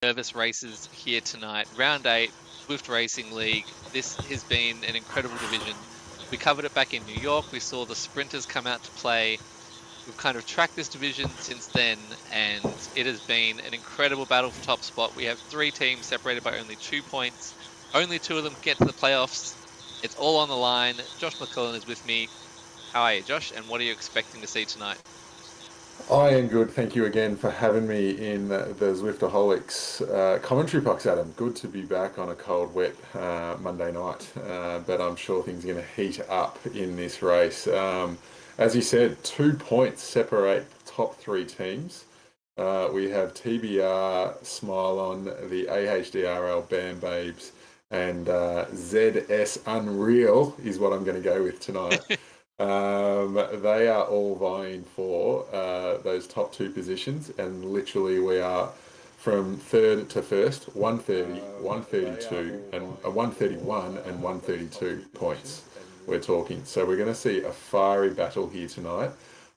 nervous races here tonight. Round 8, Zwift Racing League. This has been an incredible division. We covered it back in New York. We saw the sprinters come out to play. We've kind of tracked this division since then, and it has been an incredible battle for top spot. We have 3 teams separated by only 2 points. Only 2 of them get to the playoffs. It's all on the line. Josh McCullen is with me. How are you, Josh? And what are you expecting to see tonight? I am good. Thank you again for having me in the Zwiftaholics commentary box, Adam. Good to be back on a cold, wet Monday night, but I'm sure things are going to heat up in this race. As you said, 2 points separate the top 3 teams. We have TBR, Smile on the AHDRL Bam Babes, and ZS Unreal is what I'm going to go with tonight. They are all vying for those top 2 positions, and literally we are from third to first, 130, 132, and 131 and 132 points. We're talking. So we're going to see a fiery battle here tonight,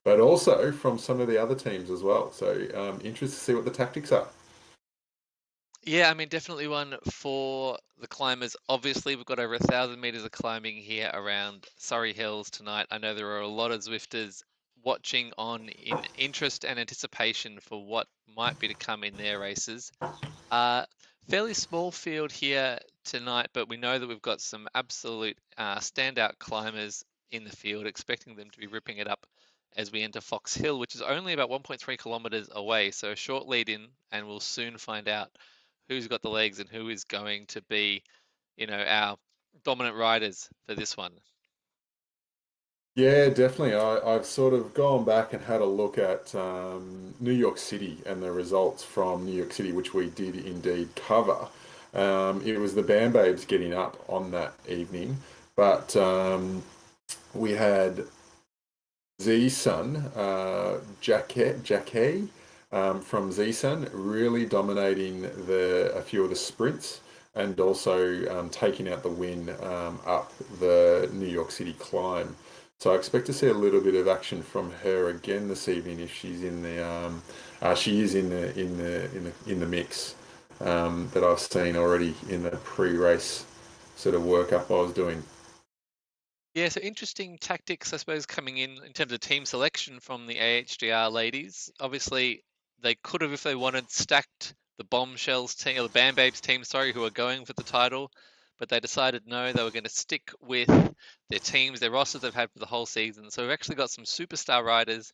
but also from some of the other teams as well. So interested to see what the tactics are. Yeah, I mean, definitely one for the climbers. Obviously, we've got over 1,000 meters of climbing here around Surrey Hills tonight. I know there are a lot of Zwifters watching on in interest and anticipation for what might be to come in their races. Uh, Fairly small field here tonight, but we know that we've got some absolute standout climbers in the field, expecting them to be ripping it up as we enter Fox Hill, which is only about 1.3 kilometers away. So a short lead in, and we'll soon find out who's got the legs and who is going to be, our dominant riders for this one. Yeah, definitely. I've sort of gone back and had a look at New York City and the results from New York City, which we did indeed cover. It was the Bam Babes getting up on that evening, but we had ZSUN, Jacquet from ZSUN, really dominating a few of the sprints and also taking out the win up the New York City climb. So I expect to see a little bit of action from her again this evening if she's in the she is in the mix that I've seen already in the pre-race sort of workup I was doing. Yeah, so interesting tactics, I suppose, coming in terms of team selection from the AHDR ladies. Obviously, they could have, if they wanted, stacked the Bombshells team, or the Bam Babes team, sorry, who are going for the title, but they decided no, they were going to stick with their teams, their rosters they've had for the whole season. So we've actually got some superstar riders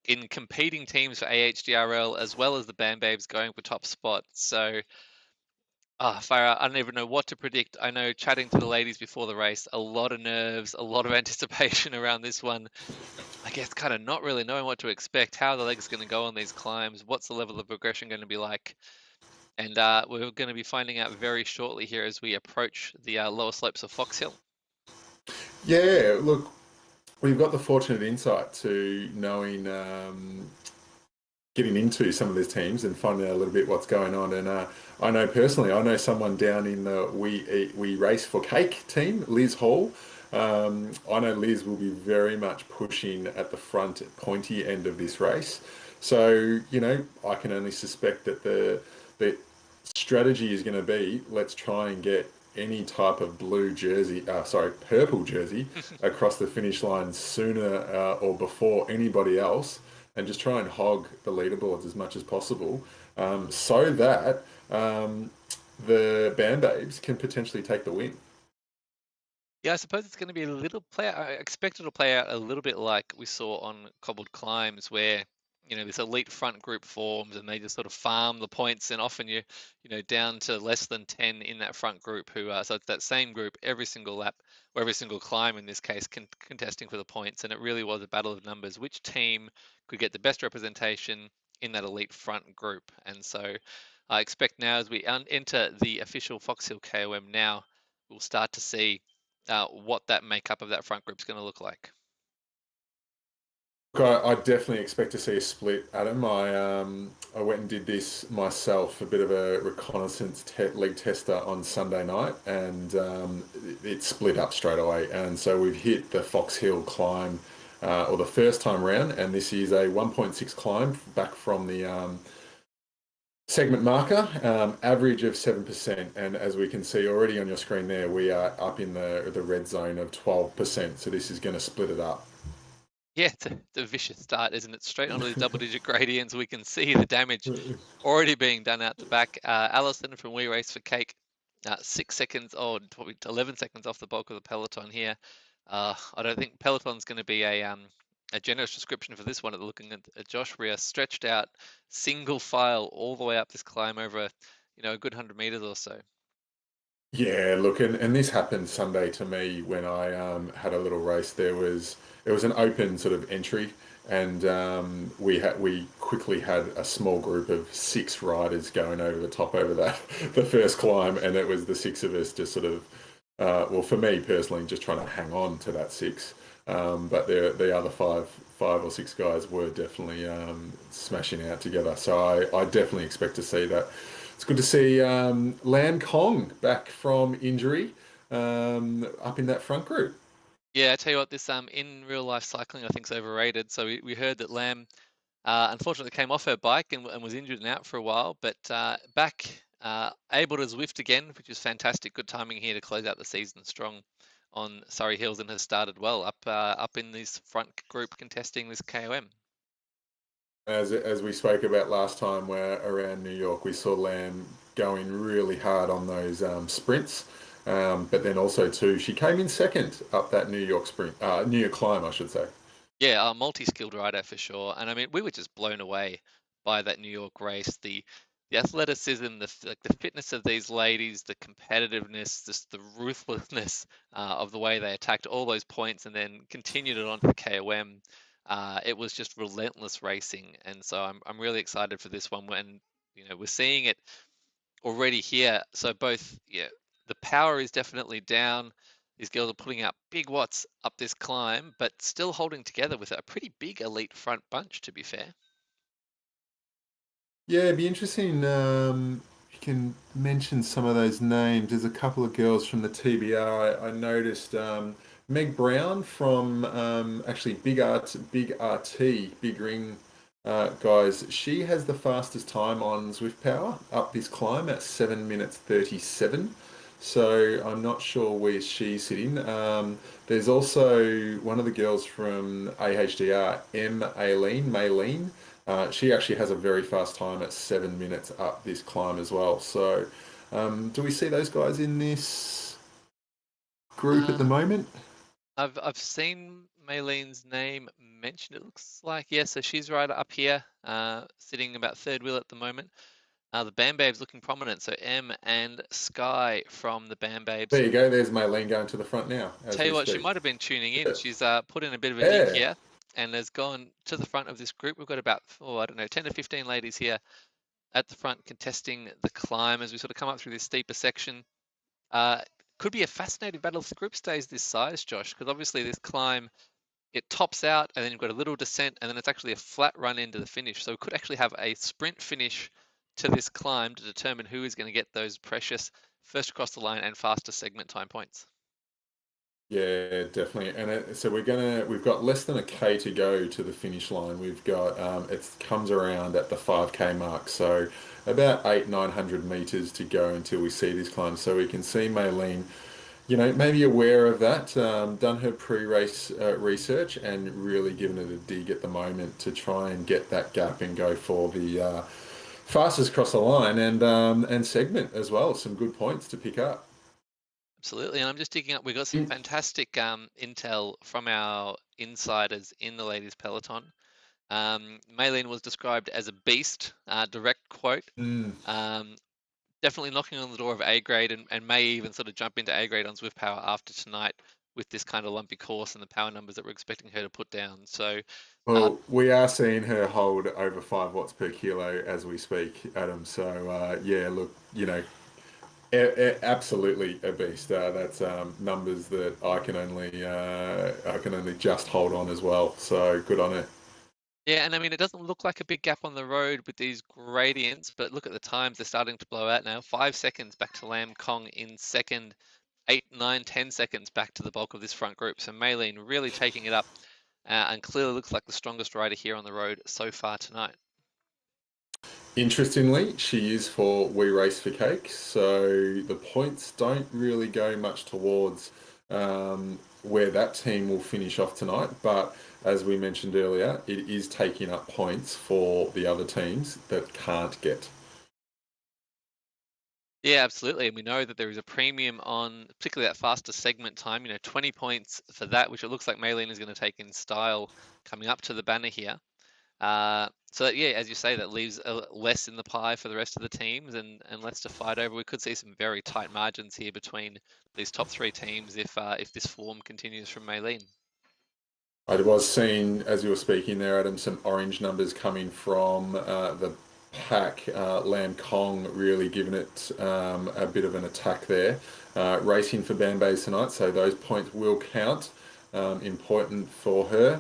in competing teams for AHDRL as well as the Bam Babes going for top spots. So Farah, I don't even know what to predict. I know chatting to the ladies before the race, a lot of nerves, a lot of anticipation around this one. I guess kind of not really knowing what to expect, how the legs going to go on these climbs, what's the level of progression going to be like. And we're going to be finding out very shortly here as we approach the lower slopes of Fox Hill. Yeah, look, we've got the fortunate insight to knowing getting into some of these teams and finding out a little bit what's going on. And I know personally, I know someone down in the We Race for Cake team, Liz Hall. I know Liz will be very much pushing at the front, pointy end of this race. So I can only suspect that the strategy is going to be let's try and get any type of purple jersey across the finish line sooner or before anybody else, and just try and hog the leaderboards as much as possible, so that the Band Babes can potentially take the win. Yeah, I suppose it's going to be a little play. I expect it to play out a little bit like we saw on Cobbled Climbs, where this elite front group forms and they just sort of farm the points, and often you down to less than 10 in that front group who are so it's that same group every single lap or every single climb in this case contesting for the points, and it really was a battle of numbers. Which team could get the best representation in that elite front group? And so I expect now as we enter the official Fox Hill KOM now, we'll start to see what that makeup of that front group is going to look like. I definitely expect to see a split, Adam. I went and did this myself, a bit of a reconnaissance leg tester on Sunday night, and it split up straight away. And so we've hit the Fox Hill climb, or the first time round, and this is a 1.6 climb back from the Segment marker, average of 7%, and as we can see already on your screen there, we are up in the red zone of 12%. So this is going to split it up. Yeah, it's a vicious start, isn't it? Straight onto these double-digit gradients. We can see the damage already being done out the back. Allison from We Race for Cake, 6 seconds, or probably 11 seconds off the bulk of the peloton here. I don't think peloton's going to be a generous description for this one. Looking at Josh, we are stretched out, single file all the way up this climb over, a good 100 meters or so. Yeah, look, and this happened Sunday to me when I had a little race. It was an open sort of entry, and we quickly had a small group of 6 riders going over the top over that the first climb, and it was the 6 of us just sort of well, for me personally, just trying to hang on to that 6. But the other five or 6 guys were definitely smashing out together. So I definitely expect to see that. It's good to see Lam Kong back from injury up in that front group. Yeah, I tell you what, this in real life cycling I think is overrated. So we heard that Lamb unfortunately came off her bike and was injured and out for a while, but back able to Zwift again, which is fantastic. Good timing here to close out the season strong on Surrey Hills, and has started well up in this front group contesting this KOM. As we spoke about last time, where around New York, we saw Lamb going really hard on those sprints. But then also too, she came in second up that New York sprint, New York climb, I should say. Yeah, a multi-skilled rider for sure. And I mean, we were just blown away by that New York race. The athleticism, the fitness of these ladies, the competitiveness, just the ruthlessness of the way they attacked all those points and then continued it on to the KOM. It was just relentless racing, and so I'm really excited for this one. When we're seeing it already here. So both, yeah, the power is definitely down. These girls are putting out big watts up this climb, but still holding together with a pretty big elite front bunch, to be fair. Yeah, it'd be interesting. You can mention some of those names. There's a couple of girls from the TBR. I noticed Meg Brown from actually Big RT, Big Ring guys. She has the fastest time on Zwift Power up this climb at 7 minutes 37. So I'm not sure where she's sitting. There's also one of the girls from AHDR, Maylene. She actually has a very fast time at 7 minutes up this climb as well. So, do we see those guys in this group at the Uh, moment? I've seen Maylene's name mentioned. It looks like, yeah. So she's right up here, sitting about third wheel at the moment. The Bam Babes looking prominent. So M and Sky from the Bam Babes. There you go. There's Maylene going to the front now as Tell you we what, she speak. might have been tuning in. Yeah. She's put in a bit of a dig Yeah. here and has gone to the front of this group. We've got about, I don't know, 10 to 15 ladies here at the front contesting the climb as we sort of come up through this steeper section. Uh, could be a fascinating battle if the group stays this size, Josh, because obviously this climb, it tops out and then you've got a little descent and then it's actually a flat run into the finish. So we could actually have a sprint finish to this climb to determine who is going to get those precious first across the line and fastest segment time points. Yeah, definitely. And so we've got less than a K to go to the finish line. We've got, it comes around at the 5K mark. So about 900 meters to go until we see this climb. So we can see Maylene, maybe aware of that, done her pre-race research and really given it a dig at the moment to try and get that gap and go for the fastest across the line and segment as well. Some good points to pick up. Absolutely, and I'm just digging up. We got some fantastic intel from our insiders in the ladies peloton. Maylene was described as a beast, direct quote. Mm. Um, Definitely knocking on the door of A grade, and may even sort of jump into A grade on Zwift Power after tonight with this kind of lumpy course and the power numbers that we're expecting her to put down. So, uh, Well, we are seeing her hold over 5 watts per kilo as we speak, Adam. So yeah, look, absolutely a beast. That's numbers that I can only just hold on as well. So good on her. yeah, and I mean, it doesn't look like a big gap on the road with these gradients, but look at the times, they're starting to blow out now. 5 seconds back to Lam Kong in second, 8, 9, 10 seconds back to the bulk of this front group. So Maylene really taking it up, and clearly looks like the strongest rider here on the road so far tonight. Interestingly, she is for We Race for Cake, so the points don't really go much towards where that team will finish off tonight. But as we mentioned earlier, it is taking up points for the other teams that can't get. Yeah, absolutely. And we know that there is a premium on particularly that faster segment time, 20 points for that, which it looks like Maylene is going to take in style coming up to the banner here. So that, yeah, as you say, that leaves less in the pie for the rest of the teams and less to fight over. We could see some very tight margins here between these top three teams if this form continues from Maylene. I was seeing, as you were speaking there, Adam, some orange numbers coming from the pack. Lam Kong really giving it a bit of an attack there. Racing for Bambays tonight, so those points will count. Important for her.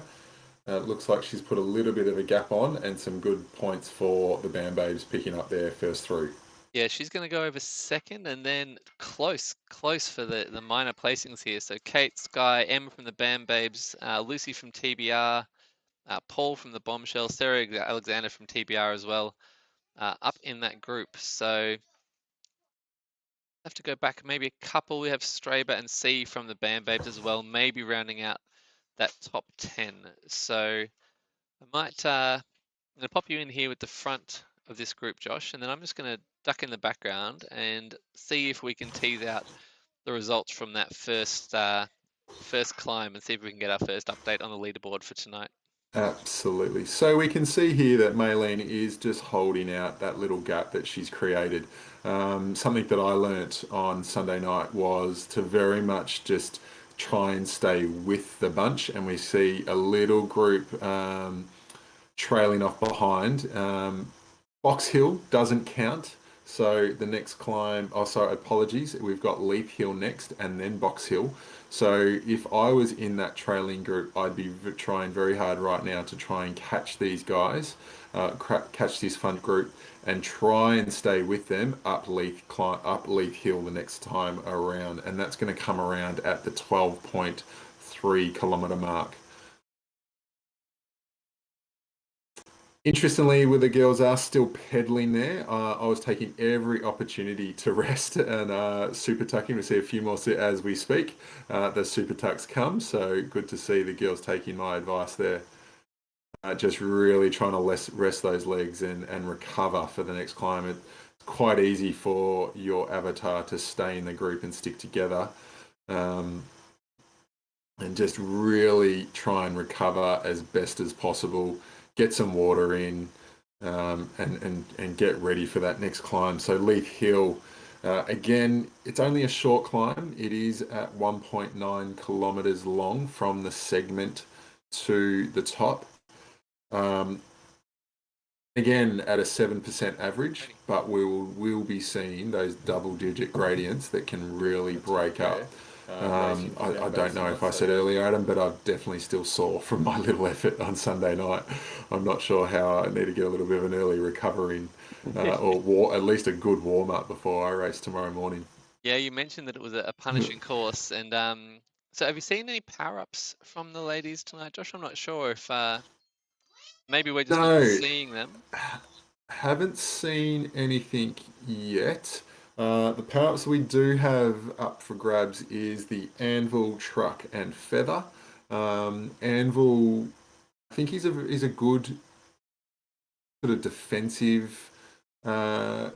Looks like she's put a little bit of a gap on and some good points for the Bambabes picking up their first through. Yeah, she's going to go over second and then close for the minor placings here. So Kate, Sky, Emma from the Bam Babes, Lucy from TBR, Paul from the Bombshell, Sarah Alexander from TBR as well, up in that group. So have to go back maybe a couple. We have Straber and C from the Bam Babes as well, maybe rounding out that top 10. So I might I'm going to pop you in here with the front of this group, Josh, and then I'm just going to duck in the background and see if we can tease out the results from that first climb and see if we can get our first update on the leaderboard for tonight. Absolutely. So we can see here that Maylene is just holding out that little gap that she's created. Something that I learnt on Sunday night was to very much just try and stay with the bunch, and we see a little group trailing off behind. Box Hill doesn't count. So the next climb, oh, sorry, apologies. We've got Leith Hill next and then Box Hill. So if I was in that trailing group, I'd be trying very hard right now to try and catch these guys, catch this front group, and try and stay with them up Leith Hill the next time around, and that's going to come around at the 12.3 kilometre mark. Interestingly, with the girls are still pedaling there, I was taking every opportunity to rest and super tucking. We see a few more as we speak. The super tucks come, so good to see the girls taking my advice there. Just really trying to rest those legs and recover for the next climb. It's quite easy for your avatar to stay in the group and stick together. And just really try and recover as best as possible, get some water in, and get ready for that next climb. So Leith Hill, again, it's only a short climb. It is at 1.9 kilometers long from the segment to the top. Again, at a 7% average, but we'll be seeing those double-digit gradients that can really break up. I don't know if I said earlier, Adam, but I'm definitely still sore from my little effort on Sunday night. I'm not sure how I need to get a little bit of an early recovery or at least a good warm-up before I race tomorrow morning. Yeah, you mentioned that it was a punishing course, and so have you seen any power-ups from the ladies tonight, Josh? I'm not sure if maybe we're just not No, seeing them. haven't seen anything yet. The power-ups we do have up for grabs is the Anvil, Truck, and Feather. Anvil, I think he's a good sort of defensive power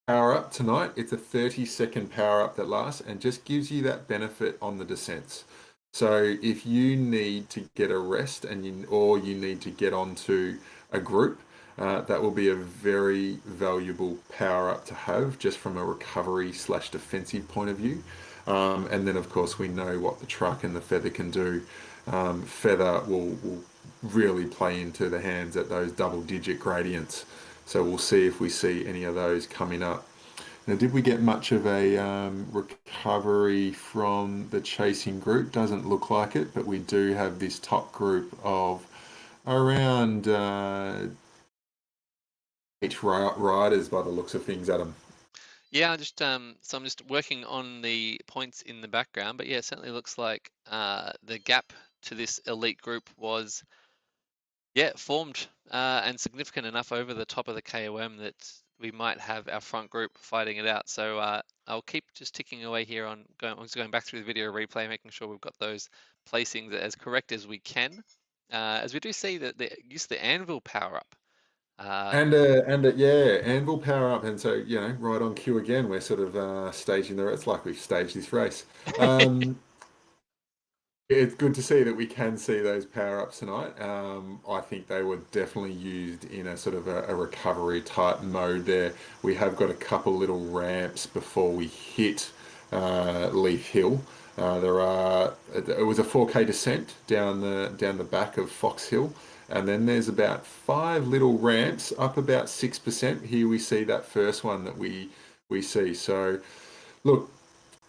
up tonight. It's a 30-second power up that lasts and just gives you that benefit on the descents. So if you need to get a rest or you need to get onto a group, that will be a very valuable power up to have just from a recovery / defensive point of view. And then of course we know what the Truck and the Feather can do. Feather will really play into the hands at those double-digit gradients. So we'll see if we see any of those coming up. Now, did we get much of a recovery from the chasing group? Doesn't look like it, but we do have this top group of around 8 riders by the looks of things, Adam. Yeah, so I'm just working on the points in the background, but yeah, it certainly looks like the gap to this elite group was formed and significant enough over the top of the KOM that we might have our front group fighting it out. So I'll keep just ticking away here on going back through the video replay, making sure we've got those placings as correct as we can. As we do see that they use the anvil power up. Yeah, anvil power up, and so right on cue again. We're sort of staging the. It's like we've staged this race. It's good to see that we can see those power ups tonight. I think they were definitely used in a sort of a recovery type mode there. We have got a couple little ramps before we hit Leaf Hill. It was a 4K descent down the back of Fox Hill, and then there's about 5 little ramps up about 6%. Here we see that first one that we see. So look,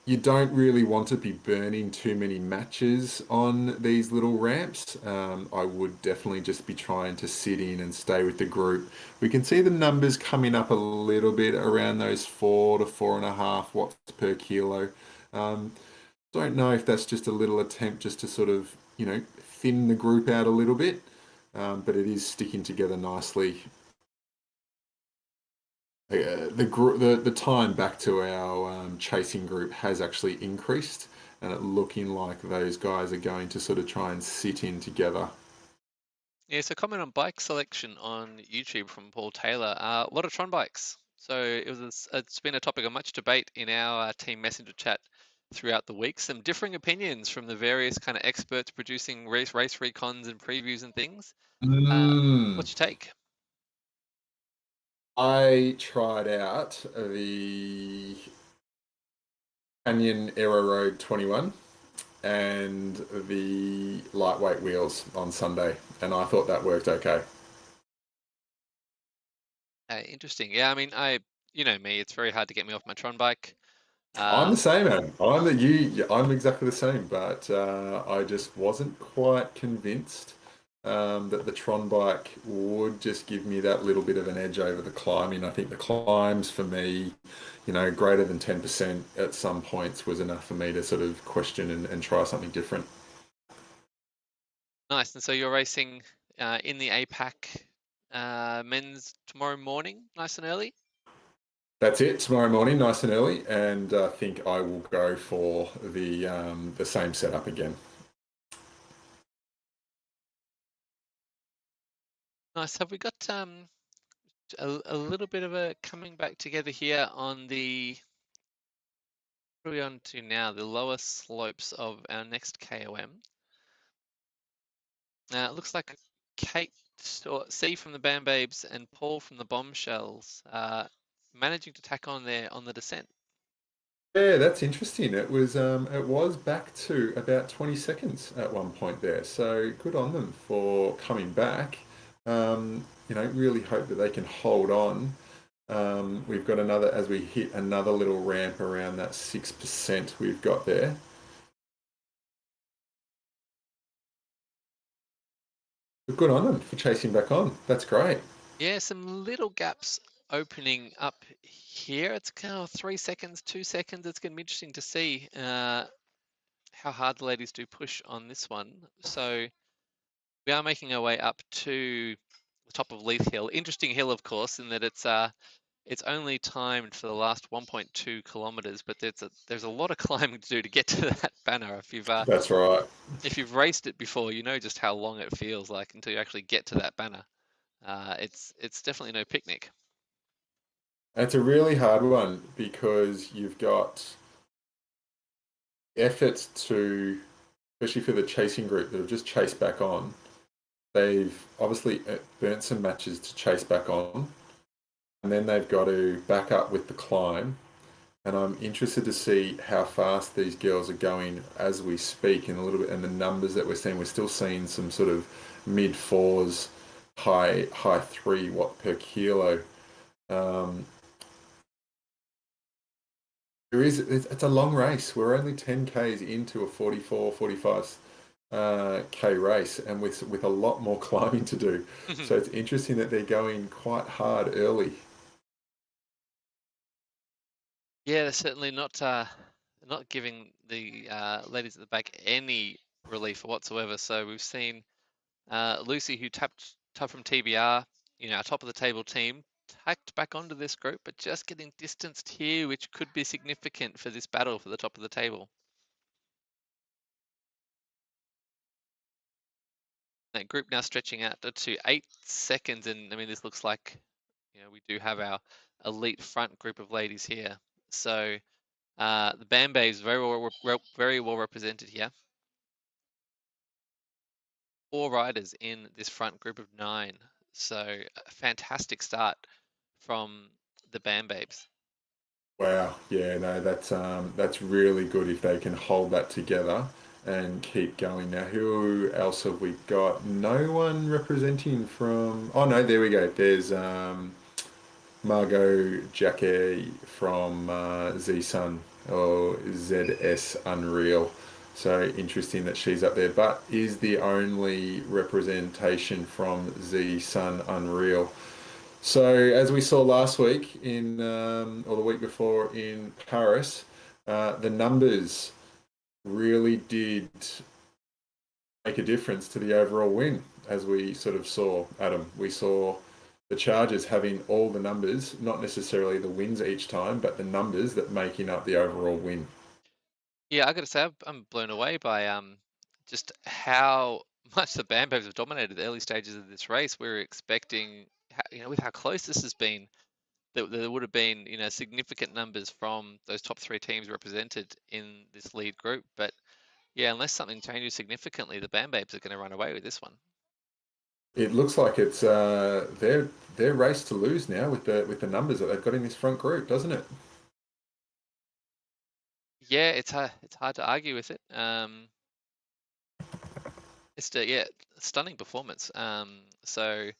you don't really want to be burning too many matches on these little ramps. I would definitely just be trying to sit in and stay with the group. We can see the numbers coming up a little bit around those 4 to 4.5 watts per kilo. Don't know if that's just a little attempt just to sort of, thin the group out a little bit, but it is sticking together nicely. The time back to our chasing group has actually increased, and it looking like those guys are going to sort of try and sit in together. Yeah, so comment on bike selection on YouTube from Paul Taylor. A lot of Tron bikes. So it's been a topic of much debate in our team messenger chat throughout the week. Some differing opinions from the various kind of experts producing race recons and previews and things. Mm. What's your take? I tried out the Canyon Aero Road 21 and the lightweight wheels on Sunday, and I thought that worked okay. Interesting. Yeah, I mean, you know me, it's very hard to get me off my Tron bike. I'm the Um, same, man. I'm exactly the same, but I just wasn't quite convinced that the Tron bike would just give me that little bit of an edge over the climbing. I think the climbs for me, greater than 10% at some points was enough for me to sort of question and try something different. nice. And so you're racing in the APAC men's tomorrow morning, nice and early? That's it tomorrow morning, nice and early, and I think I will go for the same setup again. Nice. Have we got a little bit of a coming back together here on what are we on to now? The lower slopes of our next KOM. It looks like Kate or C from the Bam Babes and Paul from the Bombshells managing to tack on there on the descent. Yeah, that's interesting. It was back to about 20 seconds at one point there. So good on them for coming back. Really hope that they can hold on. We've got another, as we hit another little ramp around that 6% we've got there. But good on them for chasing back on. That's great. Yeah, some little gaps opening up here. It's kind of 3 seconds, 2 seconds. It's going to be interesting to see how hard the ladies do push on this one. So we are making our way up to the top of Leith Hill. Interesting hill, of course, in that it's only timed for the last 1.2 kilometers, but there's a lot of climbing to do to get to that banner. That's right. If you've raced it before, you know just how long it feels like until you actually get to that banner. It's definitely no picnic. It's a really hard one because you've got efforts to, especially for the chasing group that have just chased back on. They've obviously burnt some matches to chase back on, and then they've got to back up with the climb. And I'm interested to see how fast these girls are going as we speak, and a little bit, and the numbers that we're seeing. We're still seeing some sort of mid fours, high 3 watt per kilo. It's a long race. We're only 10 Ks into a 44, 45 K race, and with a lot more climbing to do. So it's interesting that they're going quite hard early. Yeah, they're certainly not giving the ladies at the back any relief whatsoever. So we've seen Lucy, who tapped from TBR, our top of the table team, tacked back onto this group, but just getting distanced here, which could be significant for this battle for the top of the table. That group now stretching out to 8 seconds, and I mean, this looks like, we do have our elite front group of ladies here. So the Bambays very well represented here. 4 riders in this front group of 9. So a fantastic start from the Bambabes. Wow, yeah, no, that's really good if they can hold that together and keep going. Now, who else have we got? No one representing from. Oh no, there we go. There's Margot Jacquet from ZSUN or ZS Unreal. So interesting that she's up there, but is the only representation from ZSUN Unreal. So, as we saw last week or the week before in Paris, the numbers really did make a difference to the overall win, as we sort of saw, Adam. We saw the Chargers having all the numbers, not necessarily the wins each time, but the numbers that making up the overall win. Yeah, I got to say, I'm blown away by just how much the Bambos have dominated the early stages of this race. We were expecting, with how close this has been, that there would have been, significant numbers from those top 3 teams represented in this lead group. But yeah, unless something changes significantly, the Bambabes are going to run away with this one. It looks like it's their race to lose now with the numbers that they've got in this front group, doesn't it? Yeah, it's hard to argue with it. It's stunning performance. So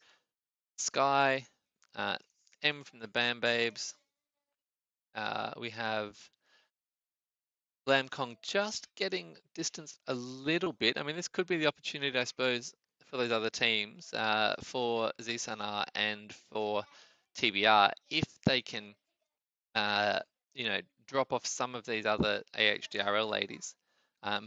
Sky, uh, M from the Bambabes. We have Lam Kong just getting distance a little bit. I mean, this could be the opportunity, I suppose, for those other teams, for ZSUN and for TBR, if they can, uh, drop off some of these other AHDRL ladies,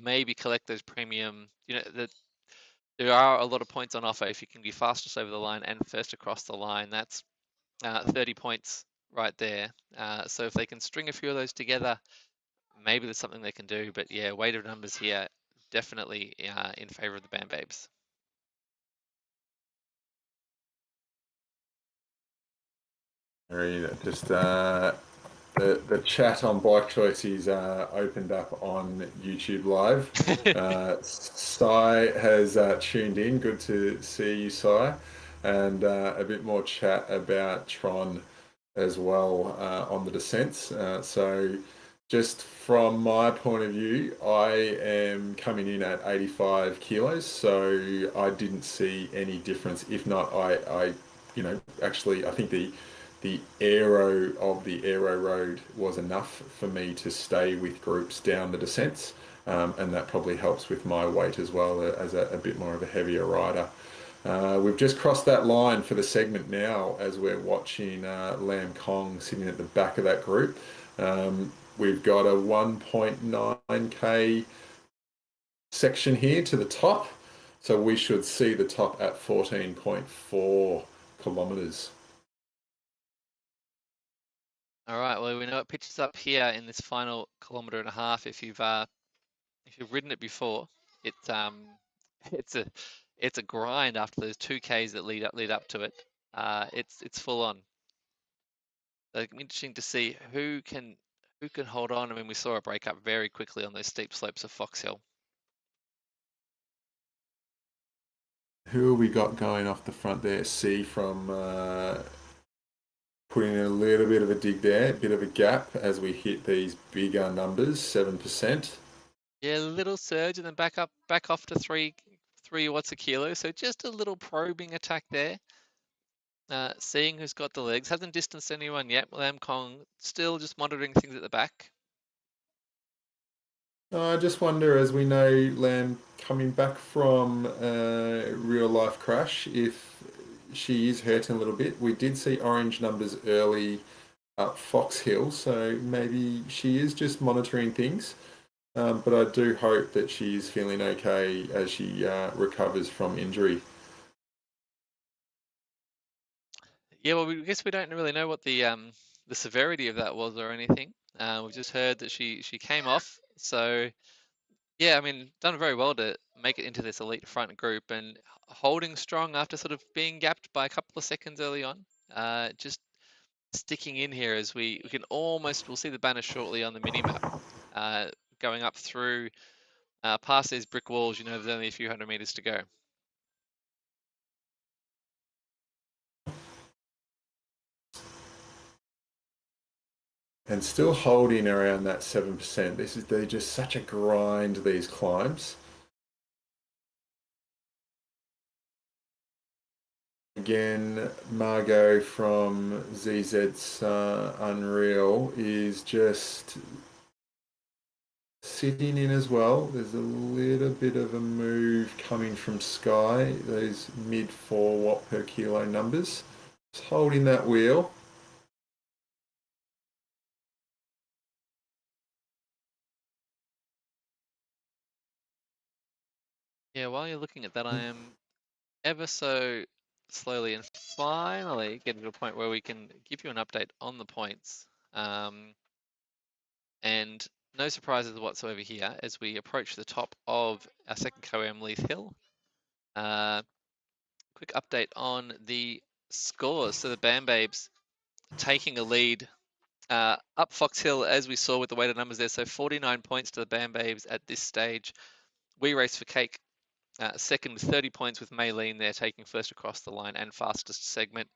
maybe collect those premium. There are a lot of points on offer if you can be fastest over the line and first across the line. That's 30 points right there. So if they can string a few of those together, maybe there's something they can do. But yeah, weight of numbers here definitely in favor of the Bambabes. Just the chat on bike choices opened up on YouTube Live. Sai has tuned in. Good to see you, Sai. And a bit more chat about Tron as well on the descents. So just from my point of view, I am coming in at 85 kilos, so I didn't see any difference. If not, actually, I think the aero of the aero road was enough for me to stay with groups down the descents, and that probably helps with my weight as well as a bit more of a heavier rider. We've just crossed that line for the segment now as we're watching Lam Kong sitting at the back of that group. We've got a 1.9k section here to the top, so we should see the top at 14.4 kilometres. All right. Well, we know it pitches up here in this final 1.5 km. If you've ridden it before, it's it's a it's a grind after those 2Ks that lead up to it. It's full on. So it'll be interesting to see who can hold on. I mean, we saw a break up very quickly on those steep slopes of Fox Hill. Who have we got going off the front there? C from putting in a little bit of a dig there, a bit of a gap as we hit these bigger numbers, 7%. Yeah, a little surge and then back off to 3 watts a kilo. So just a little probing attack there. Seeing who's got the legs. Hasn't distanced anyone yet. Lam Kong still just monitoring things at the back. I just wonder, as we know, Lamb coming back from a real life crash, if she is hurting a little bit. We did see orange numbers early up Fox Hill, so maybe she is just monitoring things. But I do hope that she's feeling okay as she recovers from injury. Yeah, well, we guess we don't really know what the severity of that was or anything. We've just heard that she came off. So yeah, I mean, done very well to make it into this elite front group and holding strong after sort of being gapped by a couple of seconds early on. Just sticking in here as we can almost, we'll see the banner shortly on the mini map, going up through past these brick walls. You know, there's only a few hundred meters to go. And still holding around that 7%. They're just such a grind, these climbs. Again, Margot from ZZ's Unreal is just sitting in as well. There's a little bit of a move coming from Sky, those mid 4 watt per kilo numbers. Just holding that wheel. Yeah, while you're looking at that, I am ever so slowly and finally getting to a point where we can give you an update on the points. And no surprises whatsoever here as we approach the top of our second co-am Leith Hill. Quick update on the scores. So the Bam Babes taking a lead up Fox Hill, as we saw with the weighted numbers there. So 49 points to the Bam Babes at this stage. We Race for Cake second with 30 points, with Maylene there taking first across the line and fastest segment.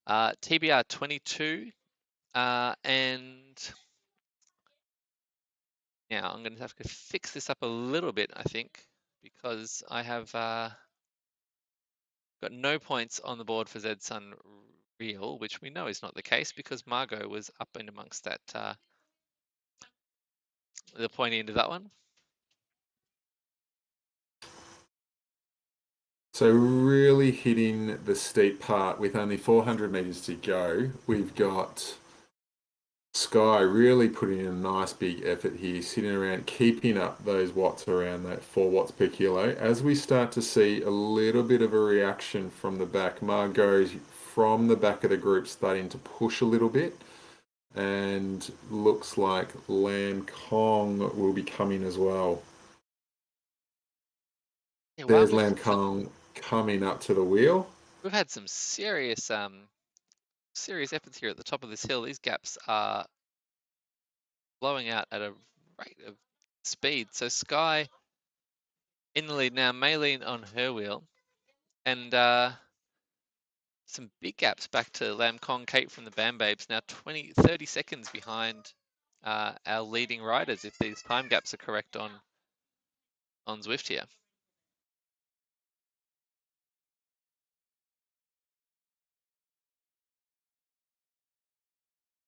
TBR 22. And now I'm going to have to fix this up a little bit, I think, because I have got no points on the board for ZSUN Real, which we know is not the case because Margot was up and amongst that, the pointy end of that one. So really hitting the steep part with only 400 meters to go. We've got Sky really putting in a nice big effort here, sitting around, keeping up those watts around that 4 watts per kilo. As we start to see a little bit of a reaction from the back, Margot's from the back of the group starting to push a little bit, and looks like Lam Kong will be coming as well. Yeah, wow, There's Lam Kong coming up to the wheel. we've had some serious serious efforts here at the top of this hill. These gaps are blowing out at a rate of speed. So Sky in the lead now, Maylene on her wheel, and some big gaps back to Lam Kong Kate from the Bam Babes, now 30 seconds behind our leading riders, if these time gaps are correct on Zwift here.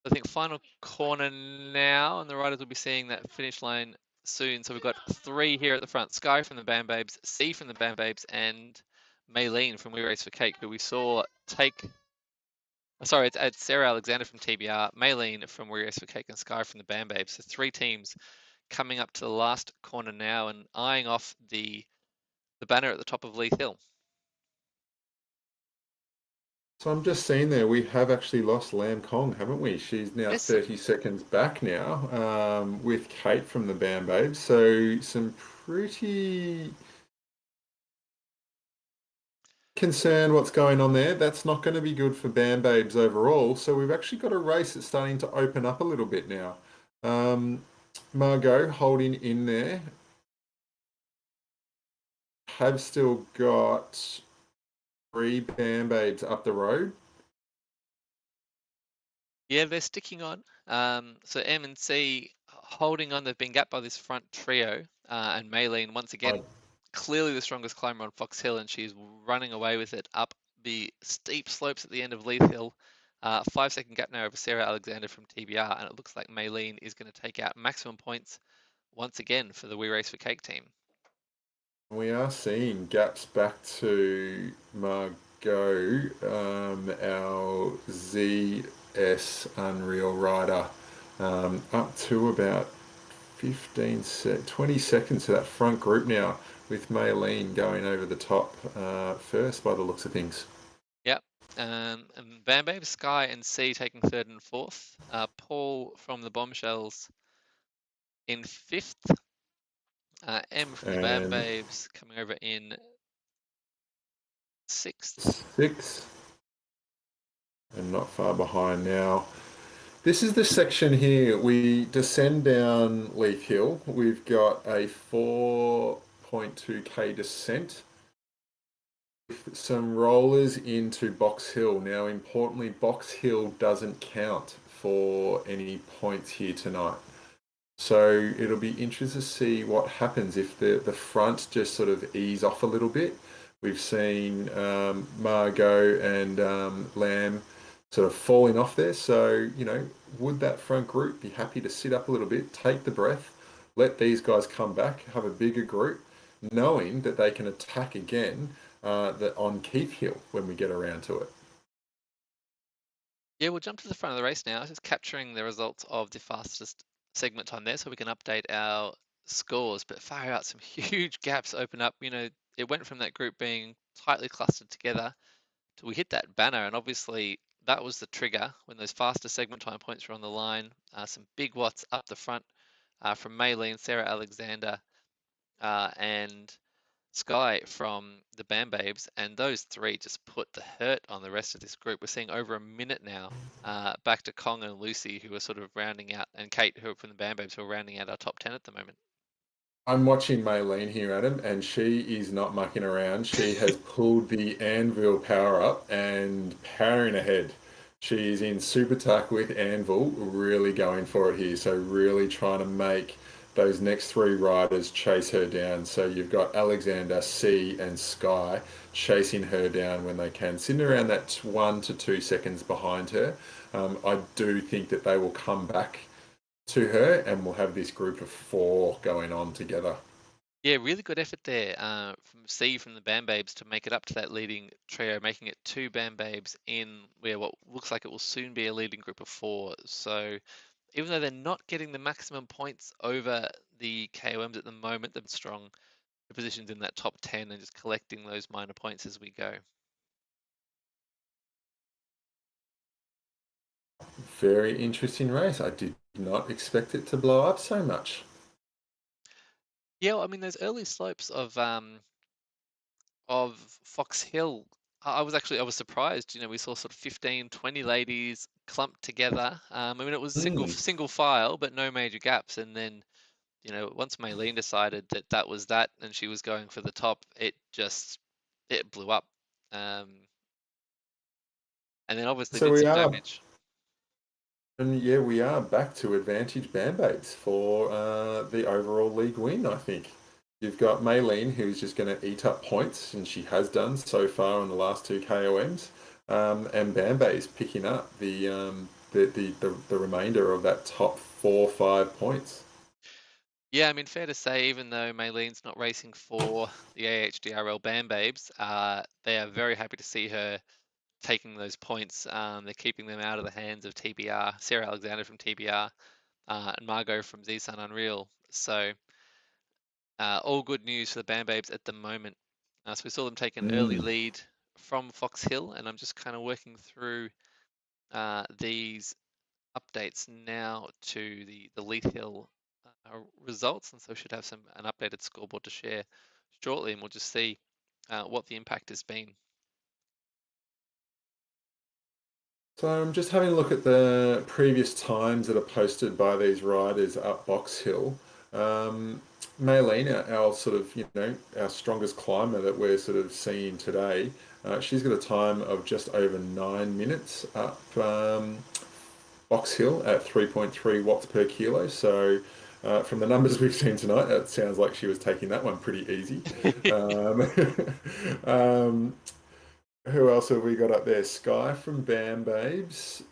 I think final corner now, and the riders will be seeing that finish line soon. So we've got 3 here at the front: Sky from the Bam Babes, C from the Bam Babes, and Maylene from We Race for Cake, who we saw take. Sorry, it's Sarah Alexander from TBR, Maylene from We Race for Cake, and Sky from the Bam Babes. So 3 teams coming up to the last corner now and eyeing off the banner at the top of Leith Hill. So I'm just seeing there, we have actually lost Lam Kong, haven't we? She's now Yes. 30 seconds back now, with Kate from the Bam Babes. So some pretty concerned what's going on there. That's not going to be good for Bam Babes overall. So we've actually got a race that's starting to open up a little bit now. Margot holding in there. Have still got 3 Bam Babes up the road. Yeah, they're sticking on. So M and C holding on. They've been gapped by this front trio, and Maylene once again, clearly the strongest climber on Fox Hill, and she's running away with it up the steep slopes at the end of Leith Hill. 5-second gap now over Sarah Alexander from TBR, and it looks like Maylene is going to take out maximum points once again for the We Race for Cake team. We are seeing gaps back to Margot, our ZS Unreal rider, up to about 20 seconds to that front group now, with Maylene going over the top first by the looks of things. Yep. And Bam Babe, Sky, and C taking third and fourth. Paul from the Bombshells in fifth. M from the Bam And Babes coming over in sixth. six, and not far behind now. This is the section here. We descend down Leith Hill. We've got a 4.2k descent with some rollers into Box Hill. Now, importantly, Box Hill doesn't count for any points here tonight. So it'll be interesting to see what happens if the front just sort of ease off a little bit. We've seen Margot and Lamb sort of falling off there. So, would that front group be happy to sit up a little bit, take the breath, let these guys come back, have a bigger group, knowing that they can attack again on Keith Hill when we get around to it? Yeah, we'll jump to the front of the race now, just capturing the results of the fastest segment time there so we can update our scores. But far out, some huge gaps open up. It went from that group being tightly clustered together to we hit that banner, and obviously that was the trigger when those faster segment time points were on the line. Some big watts up the front from Maylene, Sarah Alexander, and Sky from the Bam Babes, and those three just put the hurt on the rest of this group. We're seeing over a minute now, back to Kong and Lucy, who are sort of rounding out, and Kate, who are from the Bam Babes, who are rounding out our top 10 at the moment. I'm watching Maylene here, Adam, and she is not mucking around. She has pulled the Anvil power up and powering ahead. She's in super tuck with Anvil, really going for it here. So really trying to make those next three riders chase her down. So you've got Alexander, C, and Sky chasing her down when they can, sitting around that 1 to 2 seconds behind her. I do think that they will come back to her, and we'll have this group of four going on together. Yeah, really good effort there from C from the Bam Babes to make it up to that leading trio, making it two Bam Babes in where what looks like it will soon be a leading group of four. So even though they're not getting the maximum points over the KOMs at the moment, they're strong positions in that top 10 and just collecting those minor points as we go. Very interesting race. I did not expect it to blow up so much. Yeah, well, I mean, those early slopes of Fox Hill, I was surprised. We saw sort of 15, 20 ladies clumped together. I mean, it was single Mm. single file, but no major gaps. And then, once Maylene decided that that was that, and she was going for the top, it blew up. Um, and then obviously So did we some are, damage. and yeah, we are back to advantage Band-Aids for the overall league win, I think. You've got Maylene, who's just going to eat up points, and she has done so far in the last two KOMs, and Band-Aids picking up the remainder of that top 4 or 5 points. Yeah, I mean, fair to say, even though Maylene's not racing for the AHDRL Bam Babes, they are very happy to see her taking those points. They're keeping them out of the hands of TBR, Sarah Alexander from TBR, and Margot from ZSUN Unreal. So, all good news for the Bam Babes at the moment. So we saw them take an early Mm. lead from Fox Hill, and I'm just kind of working through these updates now to the Leith Hill results, and so should have an updated scoreboard to share shortly, and we'll just see what the impact has been. So I'm just having a look at the previous times that are posted by these riders up Box Hill. Maylene, our sort of, our strongest climber that we're sort of seeing today, she's got a time of just over 9 minutes up Box Hill at 3.3 watts per kilo. So from the numbers we've seen tonight, it sounds like she was taking that one pretty easy. Um, um, who else have we got up there? Sky from Bam Babes.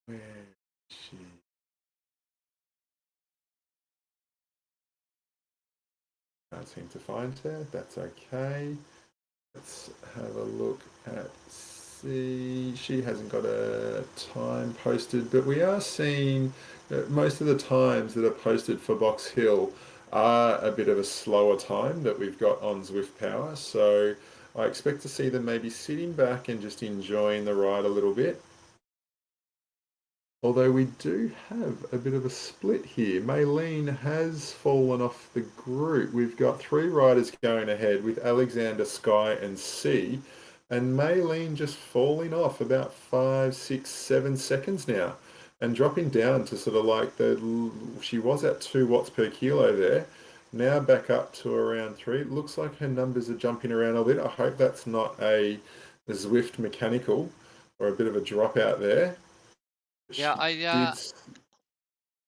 Where is she? Can't seem to find her. That's okay. Let's have a look at C. She hasn't got a time posted, but we are seeing that most of the times that are posted for Box Hill are a bit of a slower time that we've got on Zwift Power. So I expect to see them maybe sitting back and just enjoying the ride a little bit. Although we do have a bit of a split here. Maylene has fallen off the group. We've got 3 riders going ahead with Alexander, Sky, and C. And Maylene just falling off about 5, 6, 7 seconds now. And dropping down to sort of like she was at 2 watts per kilo there. Now back up to around 3. It looks like her numbers are jumping around a bit. I hope that's not a Zwift mechanical or a bit of a dropout there. Yeah, She I did.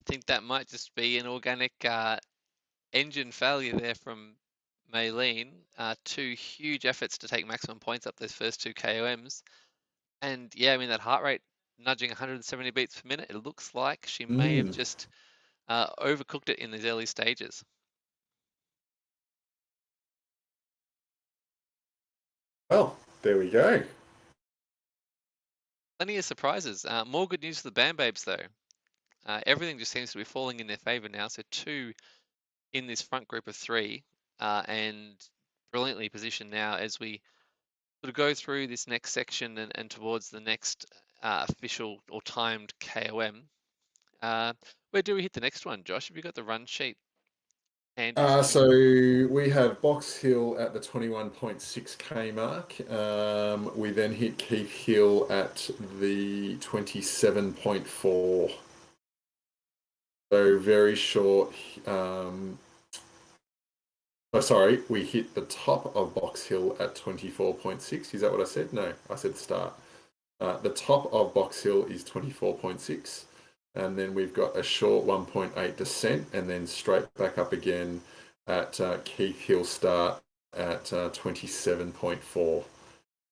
think that might just be an organic engine failure there from Maylene. 2 huge efforts to take maximum points up those first 2 KOMs. And yeah, I mean, that heart rate nudging 170 beats per minute, it looks like she may have just overcooked it in these early stages. Well, there we go. Plenty of surprises. More good news for the Band Babes, though. Everything just seems to be falling in their favour now. So 2 in this front group of 3, and brilliantly positioned now as we sort of go through this next section and towards the next official or timed KOM. Where do we hit the next one, Josh? Have you got the run sheet handy for me? So we have Box Hill at the 21.6k mark. We then hit Keith Hill at the 27.4. So very short. Sorry, we hit the top of Box Hill at 24.6. Is that what I said? No, I said start. The top of Box Hill is 24.6. And then we've got a short 1.8 descent and then straight back up again at Keith Hill start at 27.4.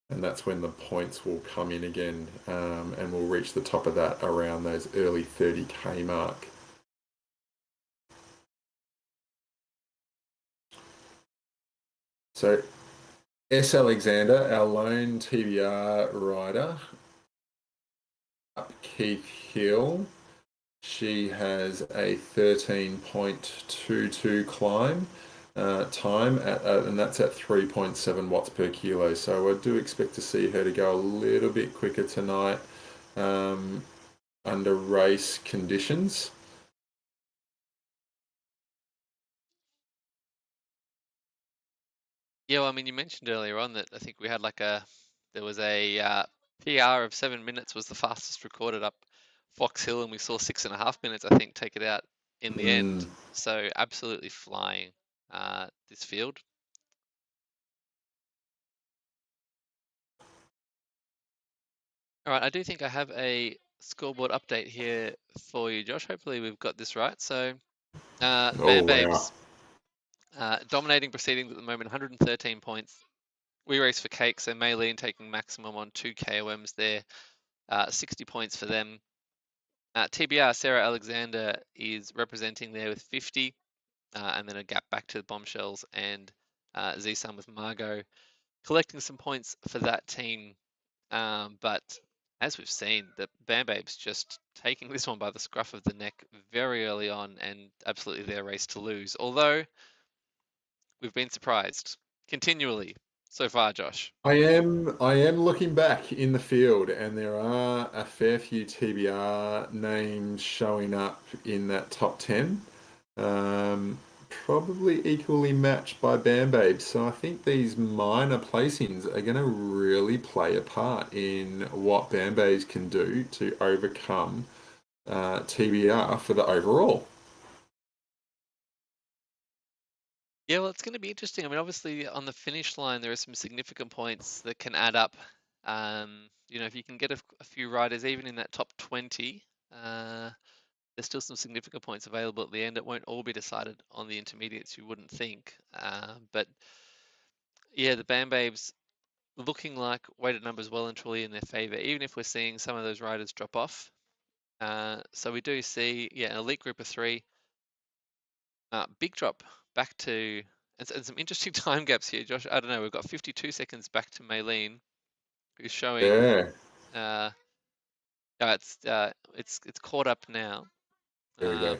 And that's when the points will come in again, and we'll reach the top of that around those early 30k mark. So S. Alexander, our lone TBR rider, up Keith Hill. She has a 13.22 climb time, and that's at 3.7 watts per kilo. So I do expect to see her to go a little bit quicker tonight under race conditions. Yeah, well, I mean, you mentioned earlier on that I think we had there was a PR of 7 minutes was the fastest recorded up Fox Hill, and we saw 6.5 minutes, I think, take it out in the end. So absolutely flying this field. All right, I do think I have a scoreboard update here for you, Josh. Hopefully we've got this right. So Band Babes dominating proceedings at the moment, 113 points. We race for cake, so Maylene taking maximum on 2 KOMs there, 60 points for them. TBR, Sarah Alexander is representing there with 50, and then a gap back to the Bombshells and ZSUN with Margot, collecting some points for that team. But as we've seen, the Band Babes just taking this one by the scruff of the neck very early on and absolutely their race to lose. Although we've been surprised continually so far, Josh. I am looking back in the field, and there are a fair few TBR names showing up in that top 10. Probably equally matched by Band Babes. So I think these minor placings are going to really play a part in what Band Babes can do to overcome TBR for the overall. Yeah, well, it's going to be interesting. I mean, obviously, on the finish line, there are some significant points that can add up. If you can get a few riders, even in that top 20, there's still some significant points available at the end. It won't all be decided on the intermediates, you wouldn't think. But yeah, the Band Babes looking like weighted numbers well and truly in their favour, even if we're seeing some of those riders drop off. So we do see, an elite group of 3. Big drop back to, and some interesting time gaps here, Josh. I don't know. We've got 52 seconds back to Maylene, who's showing. Yeah, It's caught up now. there we go.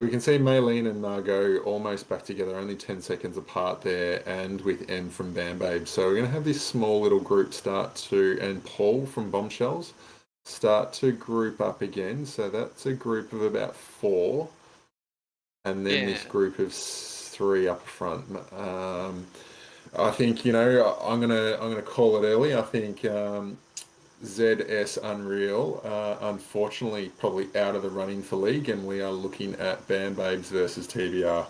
We can see Maylene and Margot almost back together, only 10 seconds apart there, and with M from Bam Babe. So we're going to have this small little group start to, and Paul from Bombshells start to group up again. So that's a group of about 4, and then this Yeah. group of 3 up front. I think I'm gonna call it early. I think ZS Unreal, unfortunately, probably out of the running for league, and we are looking at Bam Babes versus TBR.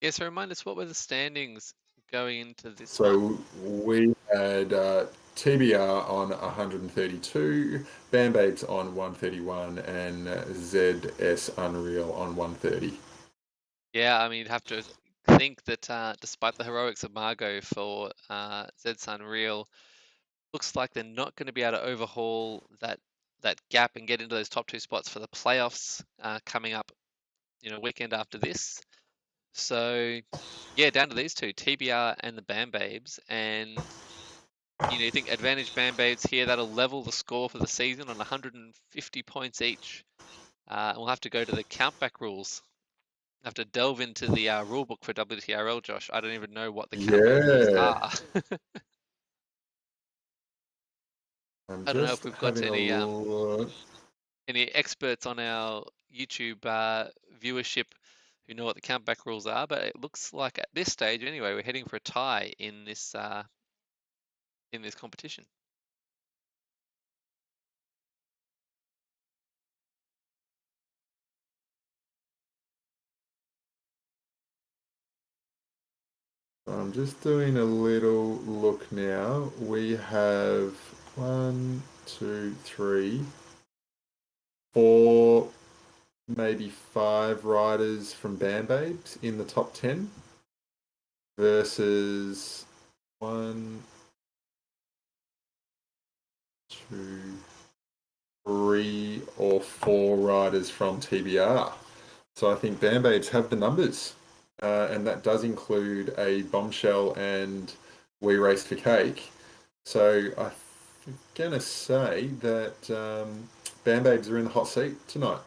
Yeah, so remind us, what were the standings going into this one? So we had TBR on 132, Bam Babes on 131, and ZS Unreal on 130. Yeah, I mean, you'd have to think that despite the heroics of Margot for ZSUN Real, looks like they're not going to be able to overhaul that gap and get into those top 2 spots for the playoffs coming up, weekend after this. So, yeah, down to these two, TBR and the Bam Babes, and you think advantage Bam Babes here, that'll level the score for the season on 150 points each. And we'll have to go to the countback rules. Have to delve into the rule book for WTRL, Josh. I don't even know what the countback rules Yeah, are. I'm I don't know if just we've got having a look. any experts on our YouTube viewership who know what the countback rules are, but it looks like at this stage, anyway, we're heading for a tie in this competition. I'm just doing a little look now. We have 1, 2, 3, 4, maybe 5 riders from Bam Babes in the top 10 versus 1, 2, 3, or 4 riders from TBR. So I think Bam Babes have the numbers, and that does include a Bombshell and We Race for Cake. So I'm gonna say that Bam Babes are in the hot seat tonight.